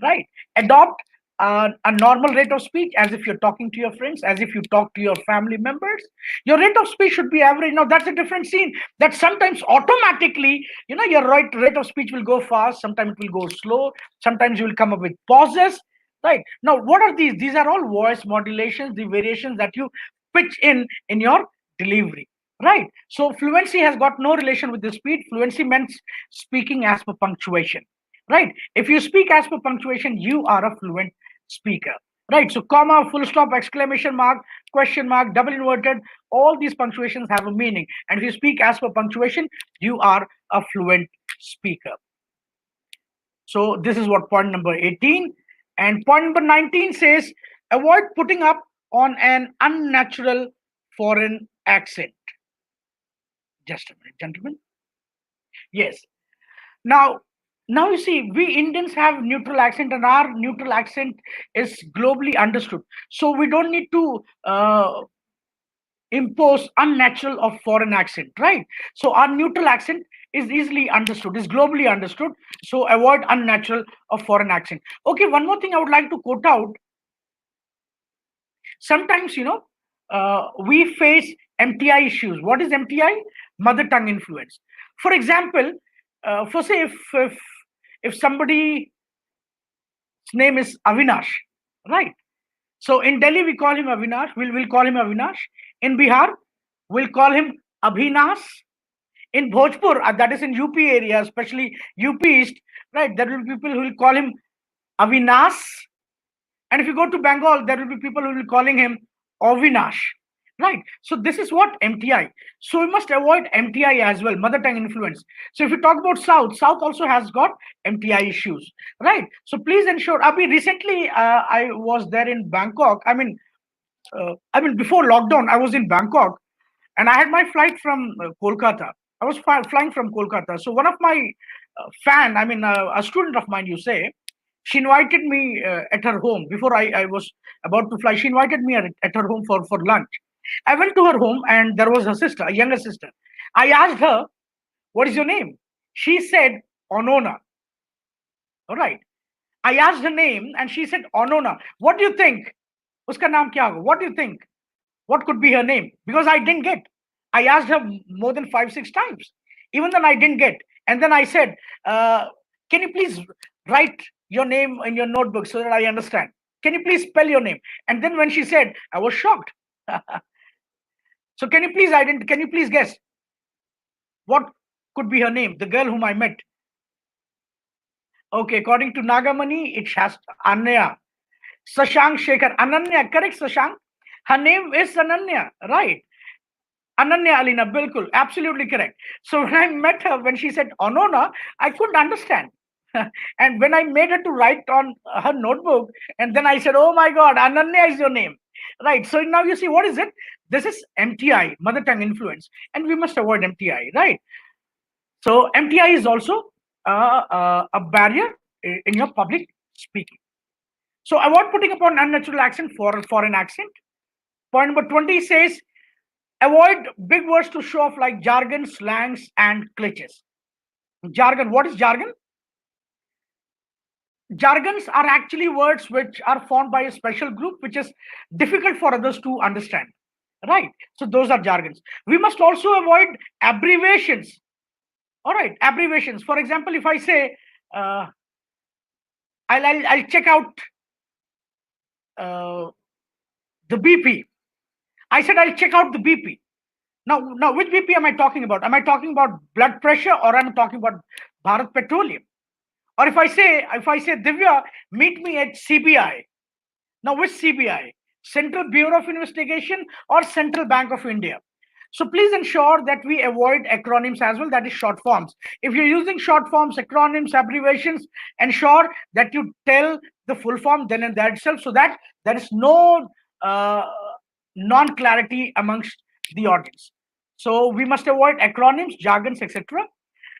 right? Adopt a normal rate of speech as if you're talking to your friends, as if you talk to your family members. Your rate of speech should be average. Now, that's a different scene. That sometimes automatically, your rate of speech will go fast, sometimes it will go slow, sometimes you will come up with pauses, right? Now, what are these? These are all voice modulations, the variations that you pitch in your delivery, right? So fluency has got no relation with the speed. Fluency meant speaking as per punctuation, right? If you speak as per punctuation, you are a fluent speaker, right? So comma, full stop, exclamation mark, question mark, double inverted, all these punctuations have a meaning, and if you speak as per punctuation, you are a fluent speaker. So this is what point number 18. And point number 19 says avoid putting up on an unnatural foreign accent. Just a minute, gentlemen. Yes. Now, now you see, we Indians have neutral accent, and our neutral accent is globally understood. So we don't need to impose unnatural or foreign accent, right? So our neutral accent is easily understood, is globally understood. So avoid unnatural or foreign accent. Okay, one more thing I would like to quote out. Sometimes, we face MTI issues. What is MTI? Mother tongue influence. For example, for say if somebody's name is Avinash, right? So in Delhi we call him Avinash. We'll call him Avinash. In Bihar, we'll call him Abhinas. In Bhojpur, that is in UP area, especially UP East, right? There will be people who will call him Avinas. And if you go to Bengal, there will be people who will be calling him Avinash, right? So this is what MTI. So we must avoid MTI as well, mother tongue influence. So if you talk about South also has got MTI issues, right? So please ensure. Abhi, recently I was there in Bangkok. Before lockdown, I was in Bangkok, and I had my flight from Kolkata. I was flying from Kolkata. So one of my a student of mine, you say, she invited me at her home before I was about to fly. She invited me at her home for lunch. I went to her home, and there was her sister, a younger sister. I asked her, "What is your name?" She said, "Onona." All right. I asked her name and she said Onona. What do you think? Uska naam kya hoga? What do you think? What could be her name? Because I didn't get. I asked her more than 5, 6 times. Even then, I didn't get. And then I said, "Can you please write your name in your notebook so that I understand? Can you please spell your name?" And then when she said, I was shocked. So can you please identify? Can you please guess what could be her name? The girl whom I met. Okay, according to Nagamani, it has Anya. Sashank Shekhar. Ananya, correct, Sashank? Her name is Ananya, right? Ananya Alina, bilkul, absolutely correct. So when I met her, when she said Onona, I couldn't understand. And when I made her to write on her notebook, and then I said, "Oh my God, Ananya is your name." Right. So now you see, what is it? This is MTI, mother tongue influence, and we must avoid MTI, right? So MTI is also a barrier in your public speaking. So avoid putting upon unnatural accent for foreign accent. Point number 20 says avoid big words to show off like jargon, slangs, and glitches. Jargon. What is jargon? Jargons are actually words which are formed by a special group which is difficult for others to understand. Right. So those are jargons. We must also avoid abbreviations. All right, abbreviations. For example, if I say, uh, I'll check out uh, the BP. I said I'll check out the BP. Now, which BP am I talking about? Am I talking about blood pressure or am I talking about Bharat Petroleum? Or if I say Divya, meet me at CBI. Now, which CBI? Central Bureau of Investigation or Central Bank of India? So please ensure that we avoid acronyms as well, that is short forms. If you're using short forms, acronyms, abbreviations, ensure that you tell the full form then and there itself so that there is no uh, non-clarity amongst the audience. So we must avoid acronyms, jargons, etc.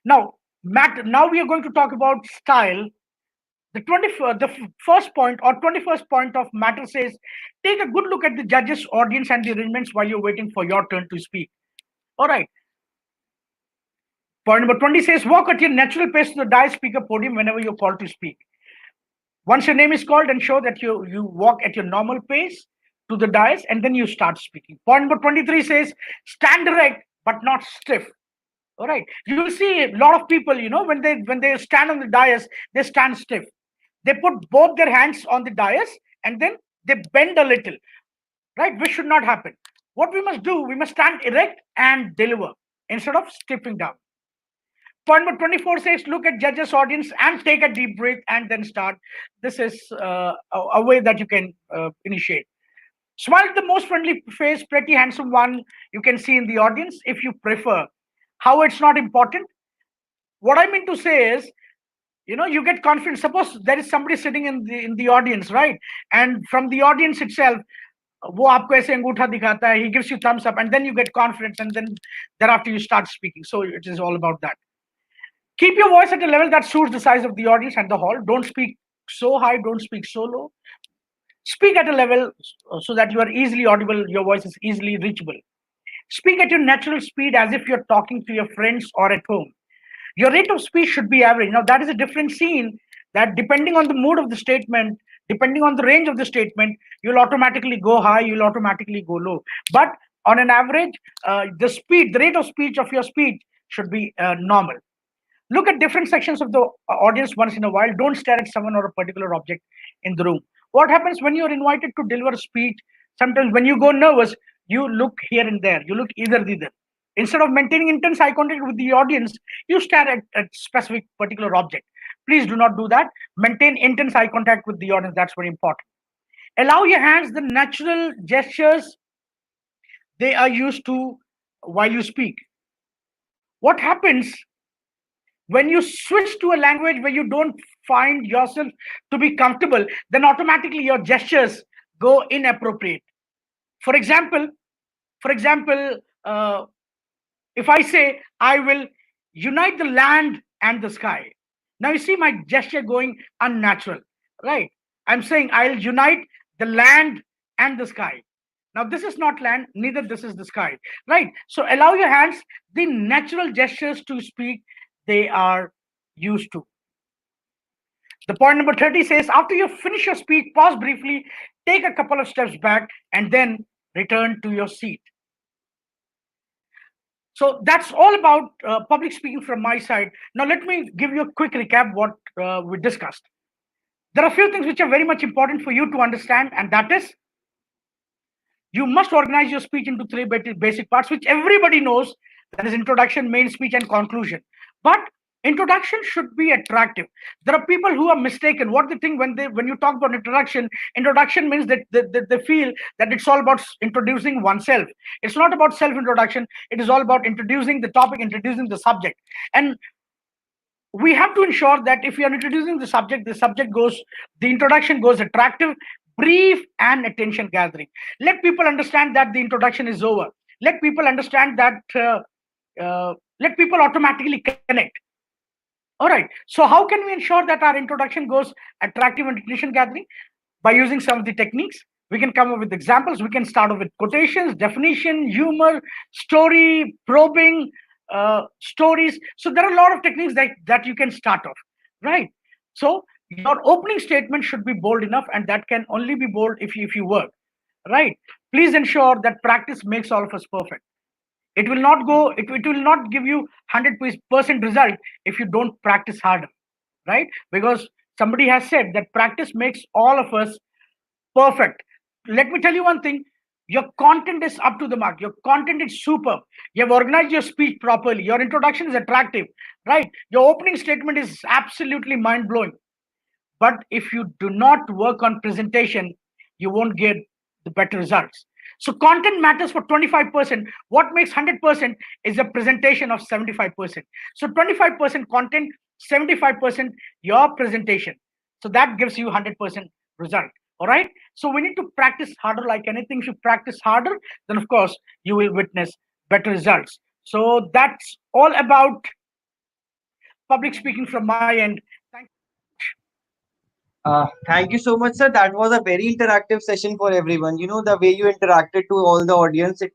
Now, now we are going to talk about style. The first point or 21st point of matter says, take a good look at the judges, audience, and the arrangements while you're waiting for your turn to speak. All right. Point number 20 says, walk at your natural pace to the dais, speaker podium whenever you're called to speak. Once your name is called, ensure that you walk at your normal pace to the dais and then you start speaking. Point number 23 says, stand erect but not stiff. All right. You will see a lot of people, when they stand on the dais, they stand stiff. They put both their hands on the dais and then they bend a little, right? Which should not happen. What we must do, we must stand erect and deliver instead of stiffing down. Point number 24 says, look at judges, audience, and take a deep breath and then start. This is a way that you can initiate. Smile at the most friendly face, pretty handsome one you can see in the audience if you prefer. How it's not important. What I mean to say is, you get confidence. Suppose there is somebody sitting in the audience, right? And from the audience itself, वो आपको ऐसे अंगूठा दिखाता है, he gives you thumbs up, and then you get confidence, and then thereafter you start speaking. So it is all about that. Keep your voice at a level that suits the size of the audience and the hall. Don't speak so high, don't speak so low. Speak at a level so that you are easily audible, your voice is easily reachable. Speak at your natural speed as if you're talking to your friends or at home. Your rate of speech should be average. Now, that is a different scene that depending on the mood of the statement, depending on the range of the statement, you'll automatically go high, you'll automatically go low. But on an average, the rate of speech of your speech should be normal. Look at different sections of the audience once in a while. Don't stare at someone or a particular object in the room. What happens when you're invited to deliver a speech? Sometimes when you go nervous, you look here and there. You look either. Instead of maintaining intense eye contact with the audience, you stare at specific particular object. Please do not do that. Maintain intense eye contact with the audience. That's very important. Allow your hands the natural gestures they are used to while you speak. What happens when you switch to a language where you don't find yourself to be comfortable, then automatically your gestures go inappropriate. For example, for example, if I say I will unite the land and the sky, now you see my gesture going unnatural, right? I'm saying I'll unite the land and the sky. Now this is not land, neither this is the sky, right? So allow your hands the natural gestures to speak they are used to. The point number 30 says, after you finish your speech, pause briefly, take a couple of steps back, and then return to your seat. So that's all about public speaking from my side. Now, let me give you a quick recap what we discussed. There are a few things which are very much important for you to understand, and that is you must organize your speech into three basic parts, which everybody knows. That is introduction, main speech, and conclusion. But introduction should be attractive. There are people who are mistaken. What they think when you talk about introduction, introduction means that they feel that it's all about introducing oneself. It's not about self introduction. It is all about introducing the topic, introducing the subject. And we have to ensure that if we are introducing the subject goes, the introduction goes attractive, brief, and attention gathering. Let people understand that the introduction is over. Let people understand that let people automatically connect. All right, so how can we ensure that our introduction goes attractive and attention gathering? By using some of the techniques, we can come up with examples. We can start off with quotations, definition, humor, story, probing, stories. So there are a lot of techniques that you can start off, right? So your opening statement should be bold enough, and that can only be bold if you work, right? Please ensure that practice makes all of us perfect. It will not give you 100% result if you don't practice harder, right? Because somebody has said that practice makes all of us perfect. Let me tell you one thing. Your content is up to the mark. Your content is superb. You have organized your speech properly. Your introduction is attractive, right? Your opening statement is absolutely mind blowing. But if you do not work on presentation, you won't get the better results. So content matters for 25%. What makes 100% is a presentation of 75%. So 25% content, 75% your presentation. So that gives you 100% result. All right. So we need to practice harder. Like anything, if you practice harder, then of course you will witness better results. So that's all about public speaking from my end. Thank you very much. Thank you so much, sir. That was a very interactive session for everyone. You know, the way you interacted to all the audience, it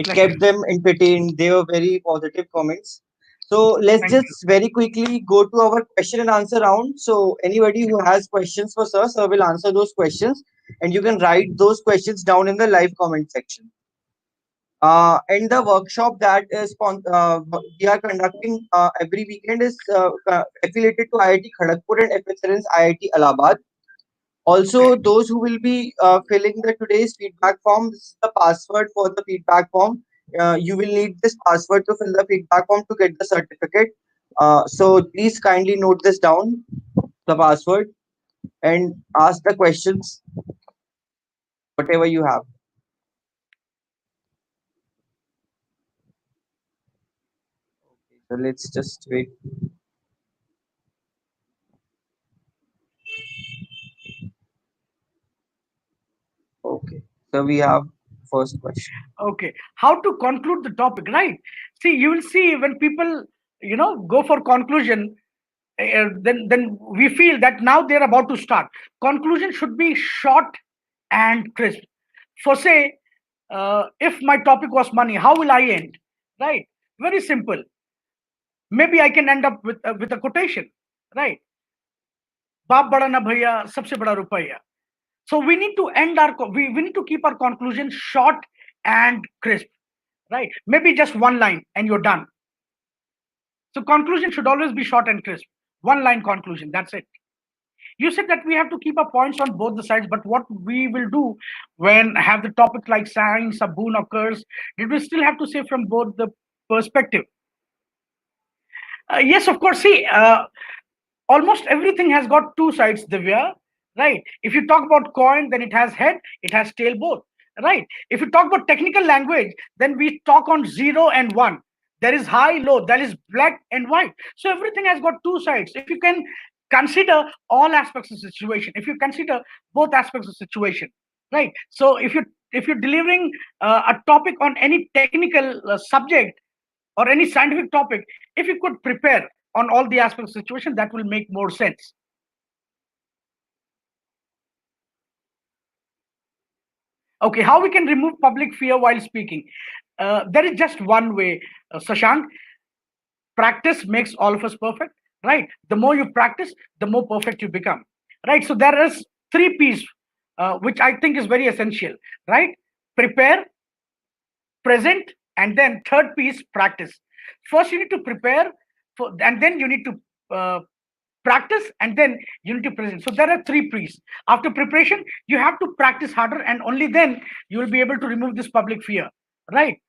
Pleasure. kept them entertained. They were very positive comments. So let's Thank you. just very quickly go to our question and answer round. So anybody who has questions for sir will answer those questions, and you can write those questions down in the live comment section. And the workshop that is we are conducting every weekend is affiliated to IIT Kharagpur and FSLN's IIT Allahabad. Also, Okay. those who will be filling the today's feedback form, this is the password for the feedback form. You will need this password to fill the feedback form to get the certificate. So please kindly note this down, the password, and ask the questions, whatever you have. So let's just wait. Okay. So we have first question. Okay. How to conclude the topic, right? See, you will see when people, go for conclusion, then we feel that now they're about to start. Conclusion should be short and crisp. For say, if my topic was money, how will I end? Right? Very simple. Maybe I can end up with a quotation, right? बाप बड़ा ना भैया सबसे बड़ा रुपया. So we need to end we need to keep our conclusion short and crisp, right? Maybe just one line and you're done. So conclusion should always be short and crisp. One line conclusion, that's it. You said that we have to keep our points on both the sides, but what we will do when have the topic like science, a boon occurs, did we still have to say from both the perspective? Yes, of course. See, almost everything has got two sides, Divya, right? If you talk about coin, then it has head, it has tail both, right? If you talk about technical language, then we talk on 0 and 1. There is high, low, there is black and white. So everything has got two sides. If you can consider all aspects of the situation, if you consider both aspects of the situation, right? So if you're delivering a topic on any technical subject or any scientific topic, if you could prepare on all the aspects of the situation, that will make more sense. Okay, how we can remove public fear while speaking? There is just one way, Sashank. Practice makes all of us perfect. right? The more you practice, the more perfect you become, right? So there is three P's, which I think is very essential, right? Prepare, present, and then third piece, practice. First you need to prepare for, and then you need to practice, and then you need to present. So there are three P's. After preparation, you have to practice harder, and only then you will be able to remove this public fear, right?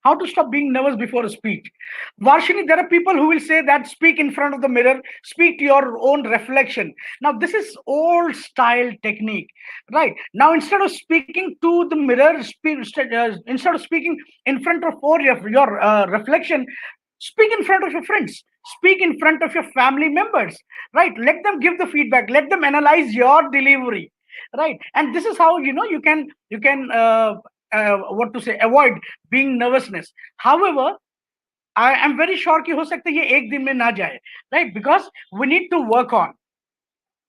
How to stop being nervous before a speech? Varshini, there are people who will say that speak in front of the mirror, speak to your own reflection. Now, this is old style technique, right? Now, instead of speaking to the mirror, instead of speaking in front of your reflection, speak in front of your friends, speak in front of your family members, right? Let them give the feedback, let them analyze your delivery, right? And this is how you can what to say, avoid being nervousness. However, I am very sure कि हो सकता है ये एक दिन में ना जाए, right? Because we need to work on.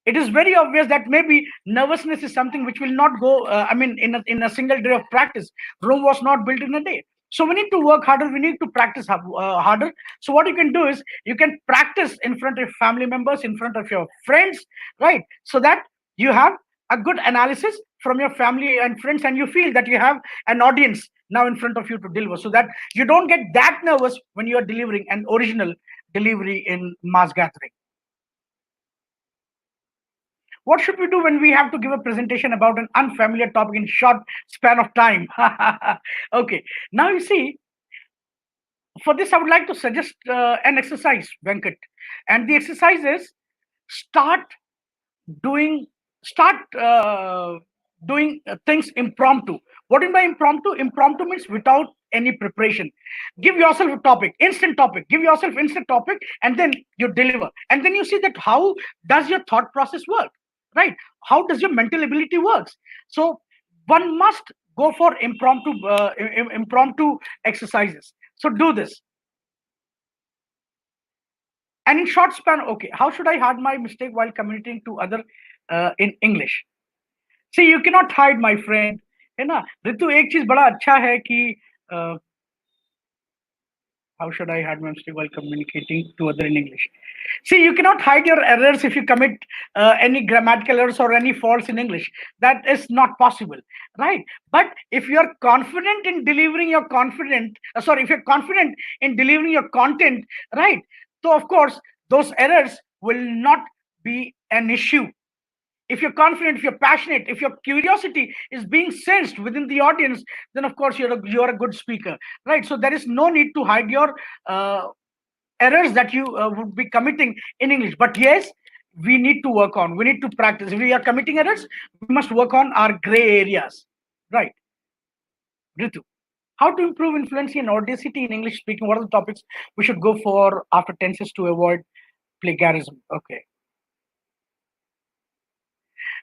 It is very obvious that maybe nervousness is something which will not go. I mean, in a single day of practice, Rome was not built in a day. So we need to work harder. We need to practice harder. So what you can do is you can practice in front of family members, in front of your friends, right? So that you have a good analysis from your family and friends, and you feel that you have an audience now in front of you to deliver, so that you don't get that nervous when you are delivering an original delivery in mass gathering. What should we do when we have to give a presentation about an unfamiliar topic in short span of time? Okay, now you see, for this I would like to suggest an exercise, Venkat. And the exercise is start doing start doing things impromptu. What do you mean by impromptu? Impromptu means without any preparation. Give yourself a topic, instant topic, give yourself instant topic, and then you deliver, and then you see that how does your thought process work, right? How does your mental ability works? So one must go for impromptu exercises. So do this. And in short span, okay, how should I hide my mistake while communicating to other in English? See, you cannot hide, my friend, है ना? ऋतु, एक चीज बड़ा अच्छा है कि uh, how should I hide my mistake while communicating to other in English? See, you cannot hide your errors if you commit any grammatical errors or any faults in English. That is not possible, right? But if you are confident in delivering your if you're confident in delivering your content, right? So of course, those errors will not be an issue. If you're confident, if you're passionate, if your curiosity is being sensed within the audience, then of course you're a good speaker, right? So there is no need to hide your errors that you would be committing in English. But yes, we need to work on, we need to practice. If we are committing errors, we must work on our gray areas, right? Ritu, how to improve influency and audacity in English speaking? What are the topics we should go for after tenses to avoid plagiarism? Okay.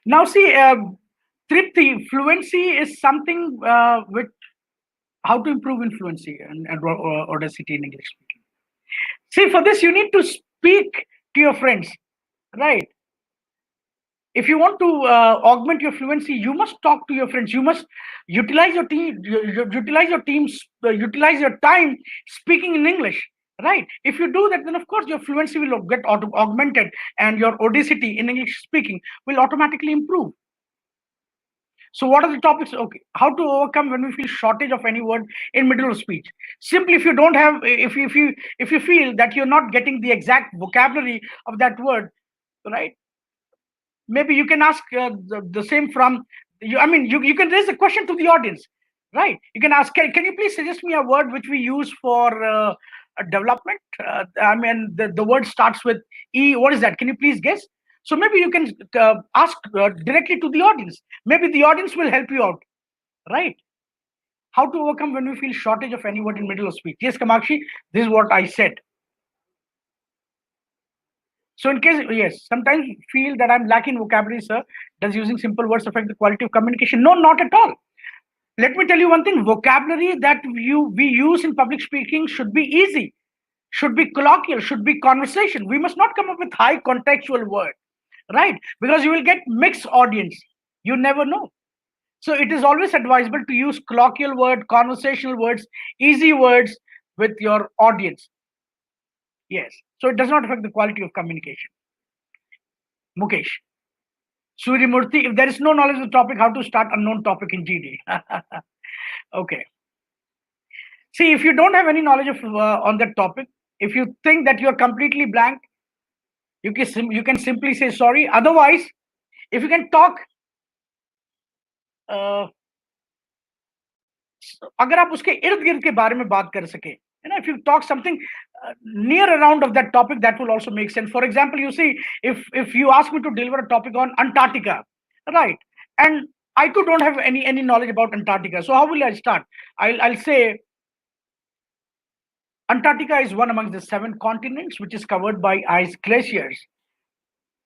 Now see, Tripti, fluency is something which, how to improve influency and audacity in English speaking. See, for this you need to speak to your friends, right? If you want to augment your fluency, you must talk to your friends. You must utilize your team, utilize your teams, utilize your time speaking in English, right? If you do that, then of course your fluency will get augmented, and your audacity in English speaking will automatically improve. So what are the topics? Okay, how to overcome when we feel shortage of any word in middle of speech? Simply, if you don't have, if you feel that you're not getting the exact vocabulary of that word, right? Maybe you can ask the same from you. I mean, you can raise a question to the audience, right? You can ask, can you please suggest me a word which we use for development? I mean, the word starts with E. What is that? Can you please guess? So maybe you can ask directly to the audience. Maybe the audience will help you out, right? How to overcome when we feel shortage of any word in middle of speech? Yes, Kamakshi, this is what I said. So in case, yes, sometimes feel that I'm lacking vocabulary, sir. Does using simple words affect the quality of communication? No, not at all. Let me tell you one thing. Vocabulary that we use in public speaking should be easy, should be colloquial, should be conversation. We must not come up with high contextual word, right? Because you will get mixed audience. You never know. So it is always advisable to use colloquial word, conversational words, easy words with your audience. Yes. So it does not affect the quality of communication. Mukesh. Suryamurthy, if there is no knowledge of the topic, how to start unknown topic in GD? Okay. See, if you don't have any knowledge of on that topic, if you think that you are completely blank, you can simply say sorry. Otherwise, if you can talk, uh, अगर आप उसके इर्द गिर्द के बारे में बात कर सके, if you talk something near around of that topic, that will also make sense. For example, you see, if you ask me to deliver a topic on Antarctica, right, and I too don't have any knowledge about Antarctica, so how will I start? I'll say Antarctica is one amongst the 7 continents which is covered by ice glaciers.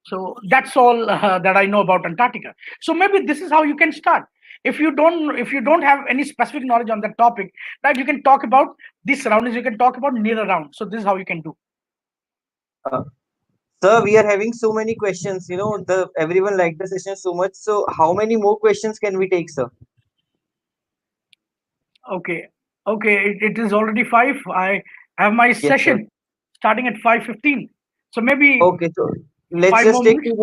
So that's all that I know about Antarctica. So maybe this is how you can start. If you don't have any specific knowledge on that topic, right, you can talk about these surroundings. You can talk about near around. So this is how you can do. Uh, Sir, we are having so many questions. The everyone liked the session so much. So, how many more questions can we take, sir? Okay, okay. It is already 5. I have my Yes, sir. session starting at 5:15. So maybe Okay, so let's five just more take minutes.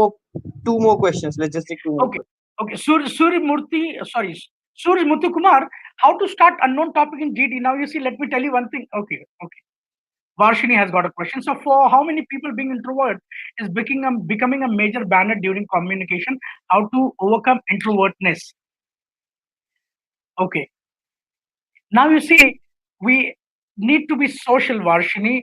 two more questions. Let's just take two more Okay, okay. Surya Murthy, sorry, Surya Muthu Kumar. How to start unknown topic in GD? Now you see. Let me tell you one thing. Okay, okay. Varshini has got a question. So, for how many people being introvert is becoming a major banner during communication? How to overcome introvertness? Okay. Now you see, we need to be social, Varshini.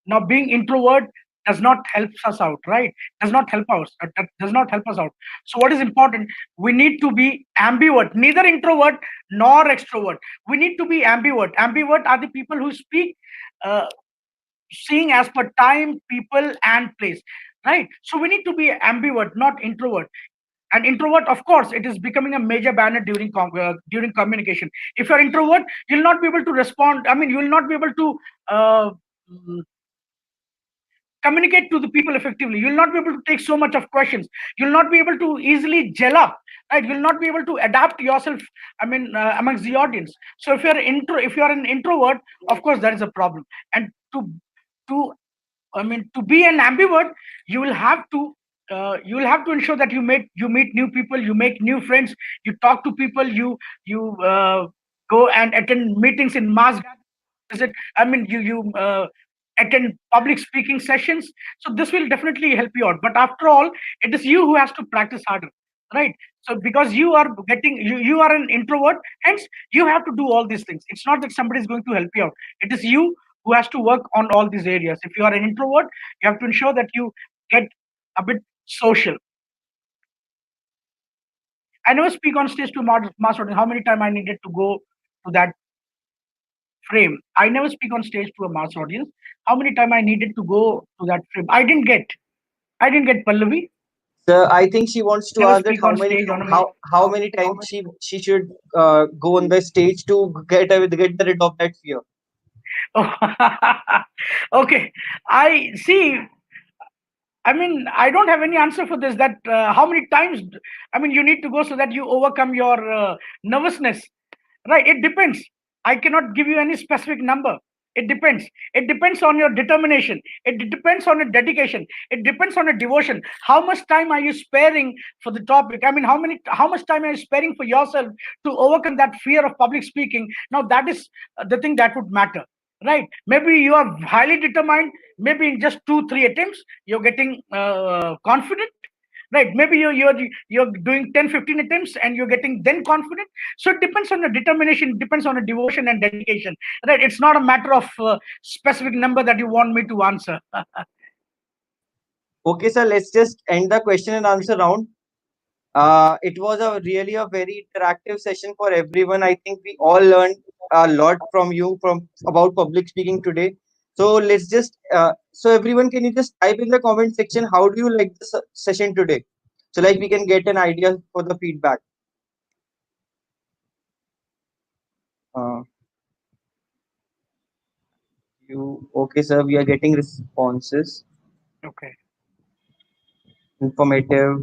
Now, being introvert does not help us out, right? Does not help us. That does not help us out. So, what is important? We need to be ambivert, neither introvert nor extrovert. We need to be ambivert. Ambivert are the people who speak. Uh, Seeing as per time, people, and place, right? So we need to be ambivert, not introvert. And introvert, of course, it is becoming a major banner during communication. If you're introvert, you'll not be able to respond. I mean, you will not be able to uh, mm, communicate to the people effectively. You'll not be able to take so much of questions. You'll not be able to easily gel up, right? You'll not be able to adapt yourself, I mean, amongst the audience. So if you're an introvert, of course that is a problem. And to I mean, to be an ambivert, you will have to ensure that you meet new people, you make new friends, you talk to people, you go and attend meetings in mass visit. I mean, you attend public speaking sessions. So this will definitely help you out. But after all, it is you who has to practice harder, right? So because you are an introvert, hence you have to do all these things. It's not that somebody is going to help you out. It is you who has to work on all these areas. If you are an introvert, you have to ensure that you get a bit social. I never speak on stage to mass audience. How many times I needed to go to that frame? I never speak on stage to a mass audience. How many times I needed to go to that frame? I didn't get Pallavi. sir. I think she wants to Never ask that speak on stage on a how many times she should go on the stage to get rid of that fear. Okay. I see. I mean, I don't have any answer for this. That how many times? I mean, you need to go so that you overcome your nervousness, right? It depends. I cannot give you any specific number. It depends. It depends on your determination. It depends on your dedication. It depends on your devotion. How much time are you sparing for the topic? I mean, how much time are you sparing for yourself to overcome that fear of public speaking? Now, that is the thing that would matter, right? Maybe you are highly determined. Maybe in just 2 3 attempts you're getting confident, right? Maybe you're doing 10 15 attempts and you're getting then confident. So it depends on the determination, it depends on the devotion and dedication, right? It's not a matter of specific number that you want me to answer. Okay, sir. Let's just end the question and answer round. It was a really a very interactive session for everyone. I think we all learned a lot from you from about public speaking today. So let's just so everyone, can you just type in the comment section how do you like the session today? So like we can get an idea for the feedback. Uh, you okay, sir? We are getting responses. Okay. Informative,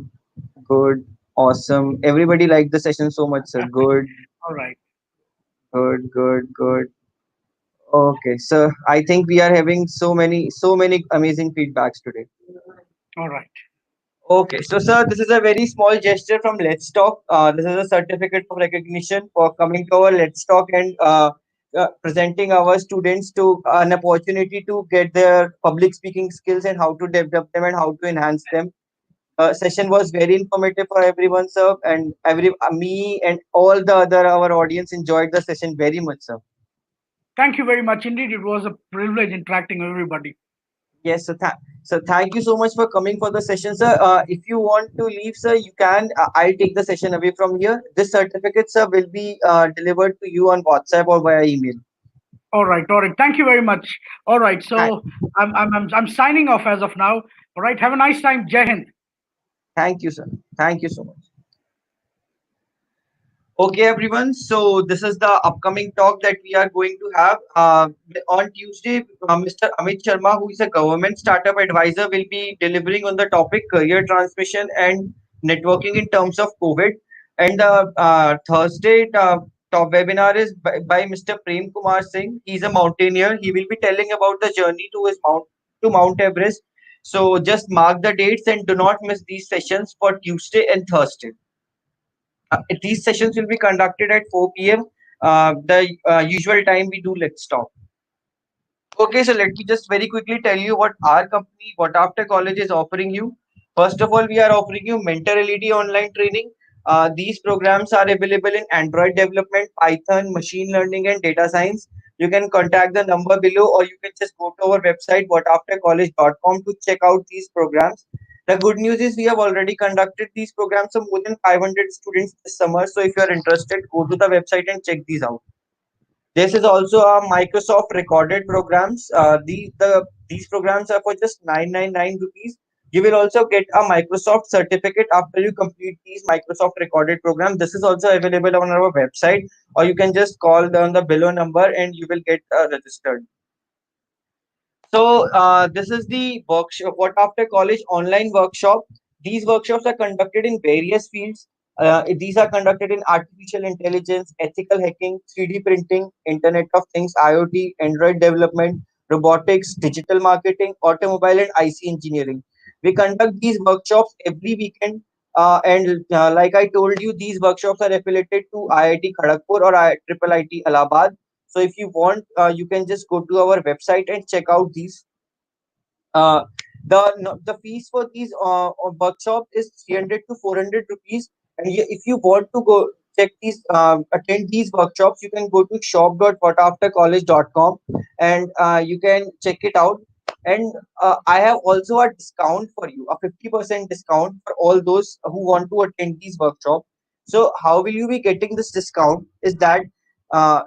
good, awesome. Everybody liked the session so much, sir. Good, All right. good, good, good. Okay, so I think we are having so many amazing feedbacks today. All right. Okay, so sir, this is a very small gesture from Let's Talk. This is a certificate of recognition for coming to our Let's Talk and presenting our students to an opportunity to get their public speaking skills and how to develop them and how to enhance them. Session was very informative for everyone, sir, and me and all the other our audience enjoyed the session very much, sir. Thank you very much. Indeed, it was a privilege interacting with everybody. Yes, so thank you so much for coming for the session, sir. If you want to leave, sir, you can. I'll take the session away from here. This certificate, sir, will be delivered to you on WhatsApp or via email. All right. All right. Thank you very much. All right. Thank, So I'm signing off as of now. All right. Have a nice time. Jai Hind. thank you, sir. Thank you so much. Okay, everyone. So this is the upcoming talk that we are going to have on Tuesday. Mr. Amit Sharma, who is a government startup advisor, will be delivering on the topic career transmission and networking in terms of COVID. And the Thursday top webinar is by Mr. Prem Kumar Singh. He's a mountaineer. He will be telling about the journey to his Mount Everest. So just mark the dates and do not miss these sessions for Tuesday and Thursday. These sessions will be conducted at 4 p.m. The usual time we do Let's Talk. Okay, so let me just very quickly tell you what our company, what After College is offering you. First of all, we are offering you mentor LED online training. These programs are available in Android development, Python, machine learning, and data science. You can contact the number below, or you can just go to our website, whataftercollege.com, to check out these programs. The good news is we have already conducted these programs for more than 500 students this summer. So if you are interested, go to the website and check these out. This is also a Microsoft recorded programs. These programs are for just 999 rupees. You will also get a Microsoft certificate after you complete these Microsoft recorded programs. This is also available on our website, or you can just call on the below number and you will get registered. So this is the workshop. What after college online workshop? These workshops are conducted in various fields. These are conducted in artificial intelligence, ethical hacking, 3D printing, Internet of Things, IoT, Android development, robotics, digital marketing, automobile, and IC engineering. We conduct these workshops every weekend. And like I told you, these workshops are affiliated to IIT Kharagpur or IIT Allahabad. So if you want, you can just go to our website and check out these. Uh, the no, the fees for these workshop is 300 to 400 rupees. And if you want to go check these, attend these workshops, you can go to shop.whataftercollege.com and you can check it out. And I have also a discount for you, a 50% discount for all those who want to attend these workshops. So how will you be getting this discount? Is that uh,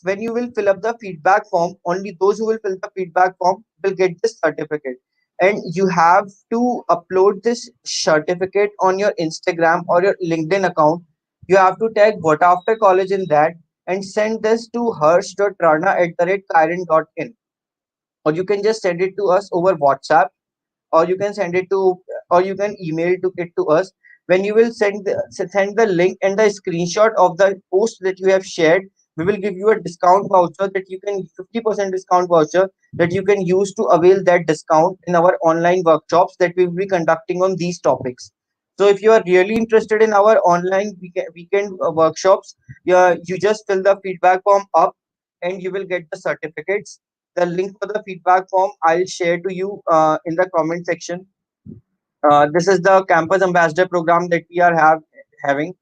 when you will fill up the feedback form, only those who will fill the feedback form will get this certificate. And you have to upload this certificate on your Instagram or your LinkedIn account. You have to tag what after college in that and send this to harsh.rana@karen.in, or you can just send it to us over WhatsApp, or you can send it to, or you can email it to us. When you will send the link and the screenshot of the post that you have shared, we will give you a discount voucher that you can 50% discount voucher that you can use to avail that discount in our online workshops that we will be conducting on these topics. So if you are really interested in our online weekend workshops, you just fill the feedback form up and you will get the certificates. The link for the feedback form I'll share to you in the comment section. This is the campus ambassador program that we are having.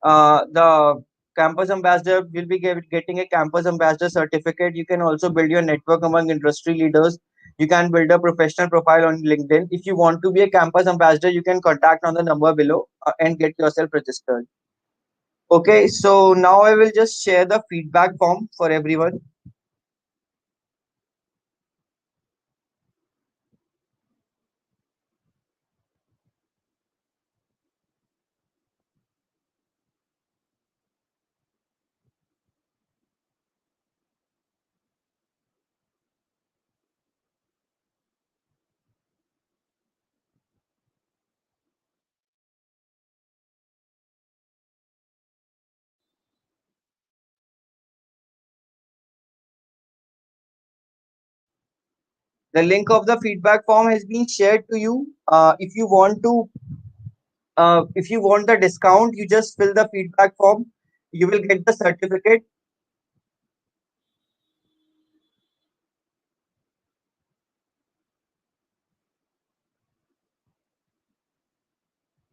The campus ambassador will be getting a campus ambassador certificate. You can also build your network among industry leaders. You can build a professional profile on LinkedIn. If you want to be a campus ambassador, you can contact on the number below and get yourself registered. Okay, so now I will just share the feedback form for everyone. The link of the feedback form has been shared to you. If you want the discount, you just fill the feedback form. You will get the certificate.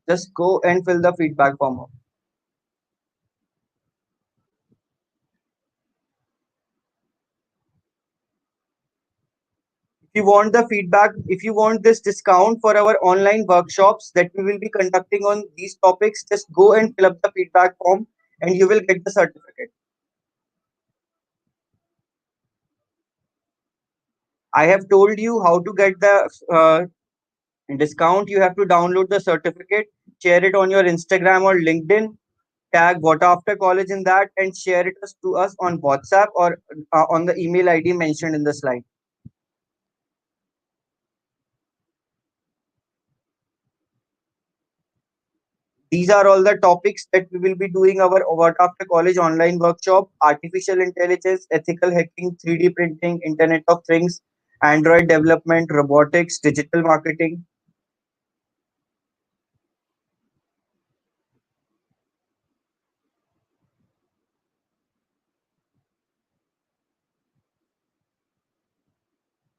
Just go and fill the feedback form up. If you want the feedback, if you want this discount for our online workshops that we will be conducting on these topics, just go and fill up the feedback form and you will get the certificate. I have told you how to get the discount. You have to download the certificate, share it on your Instagram or LinkedIn, tag what after college in that, and share it to us on WhatsApp or on the email ID mentioned in the slide. These are all the topics that we will be doing our what after college online workshop: artificial intelligence, ethical hacking, 3D printing, Internet of Things, Android development, robotics, digital marketing.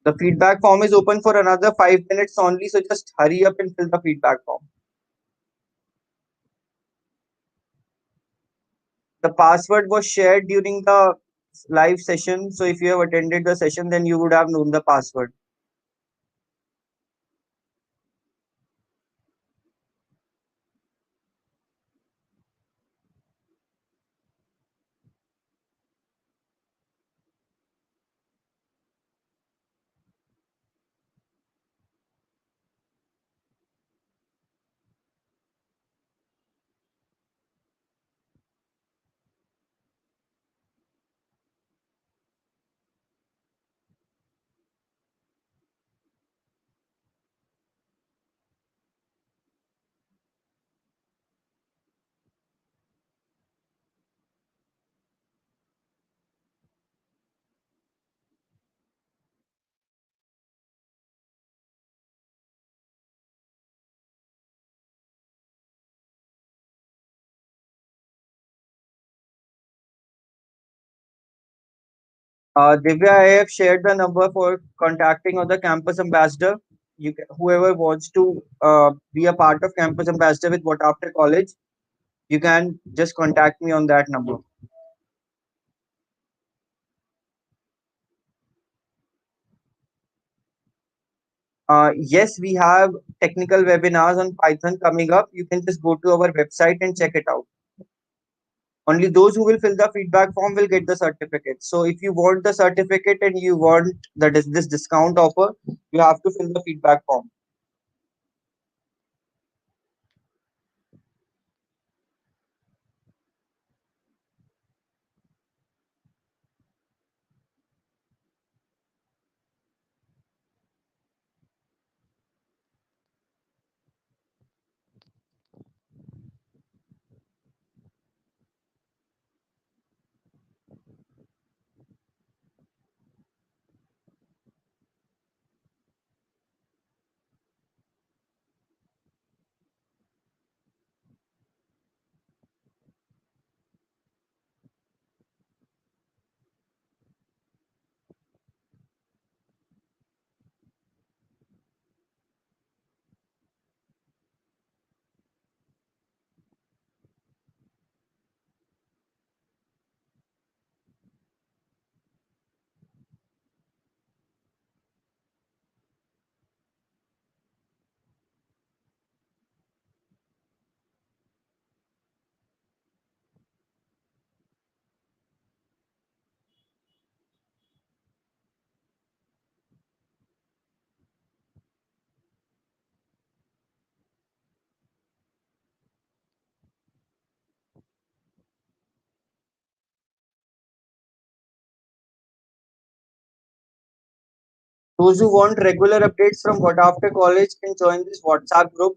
The feedback form is open for another 5 minutes only, so just hurry up and fill the feedback form. The password was shared during the live session, so if you have attended the session, then you would have known the password. Divya, I have shared the number for contacting of the campus ambassador. Whoever wants to be a part of campus ambassador with what after college, you can just contact me on that number. Yes, we have technical webinars on Python coming up. You can just go to our website and check it out. Only those who will fill the feedback form will get the certificate. So if you want the certificate and you want this discount offer, you have to fill the feedback form. Those who want regular updates from what after college can join this WhatsApp group.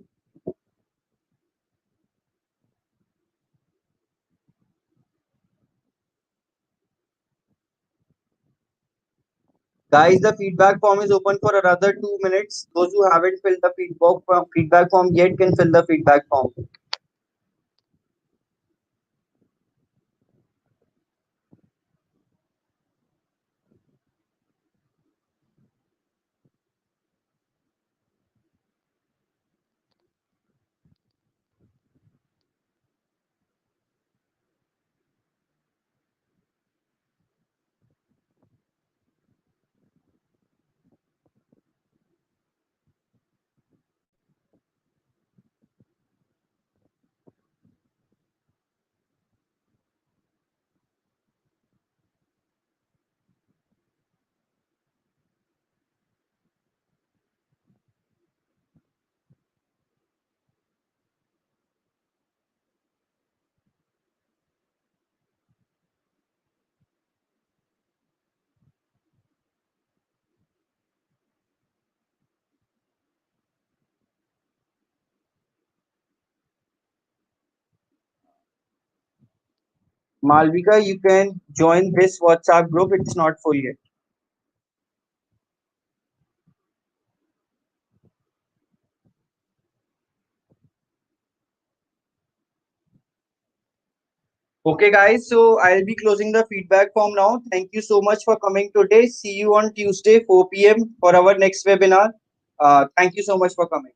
Guys, the feedback form is open for another 2 minutes. Those who haven't filled the feedback form yet can fill the feedback form. Malvika, you can join this WhatsApp group. It's not full yet. Okay, guys. So I'll be closing the feedback form now. Thank you so much for coming today. See you on Tuesday, 4 p.m. for our next webinar. Thank you so much for coming.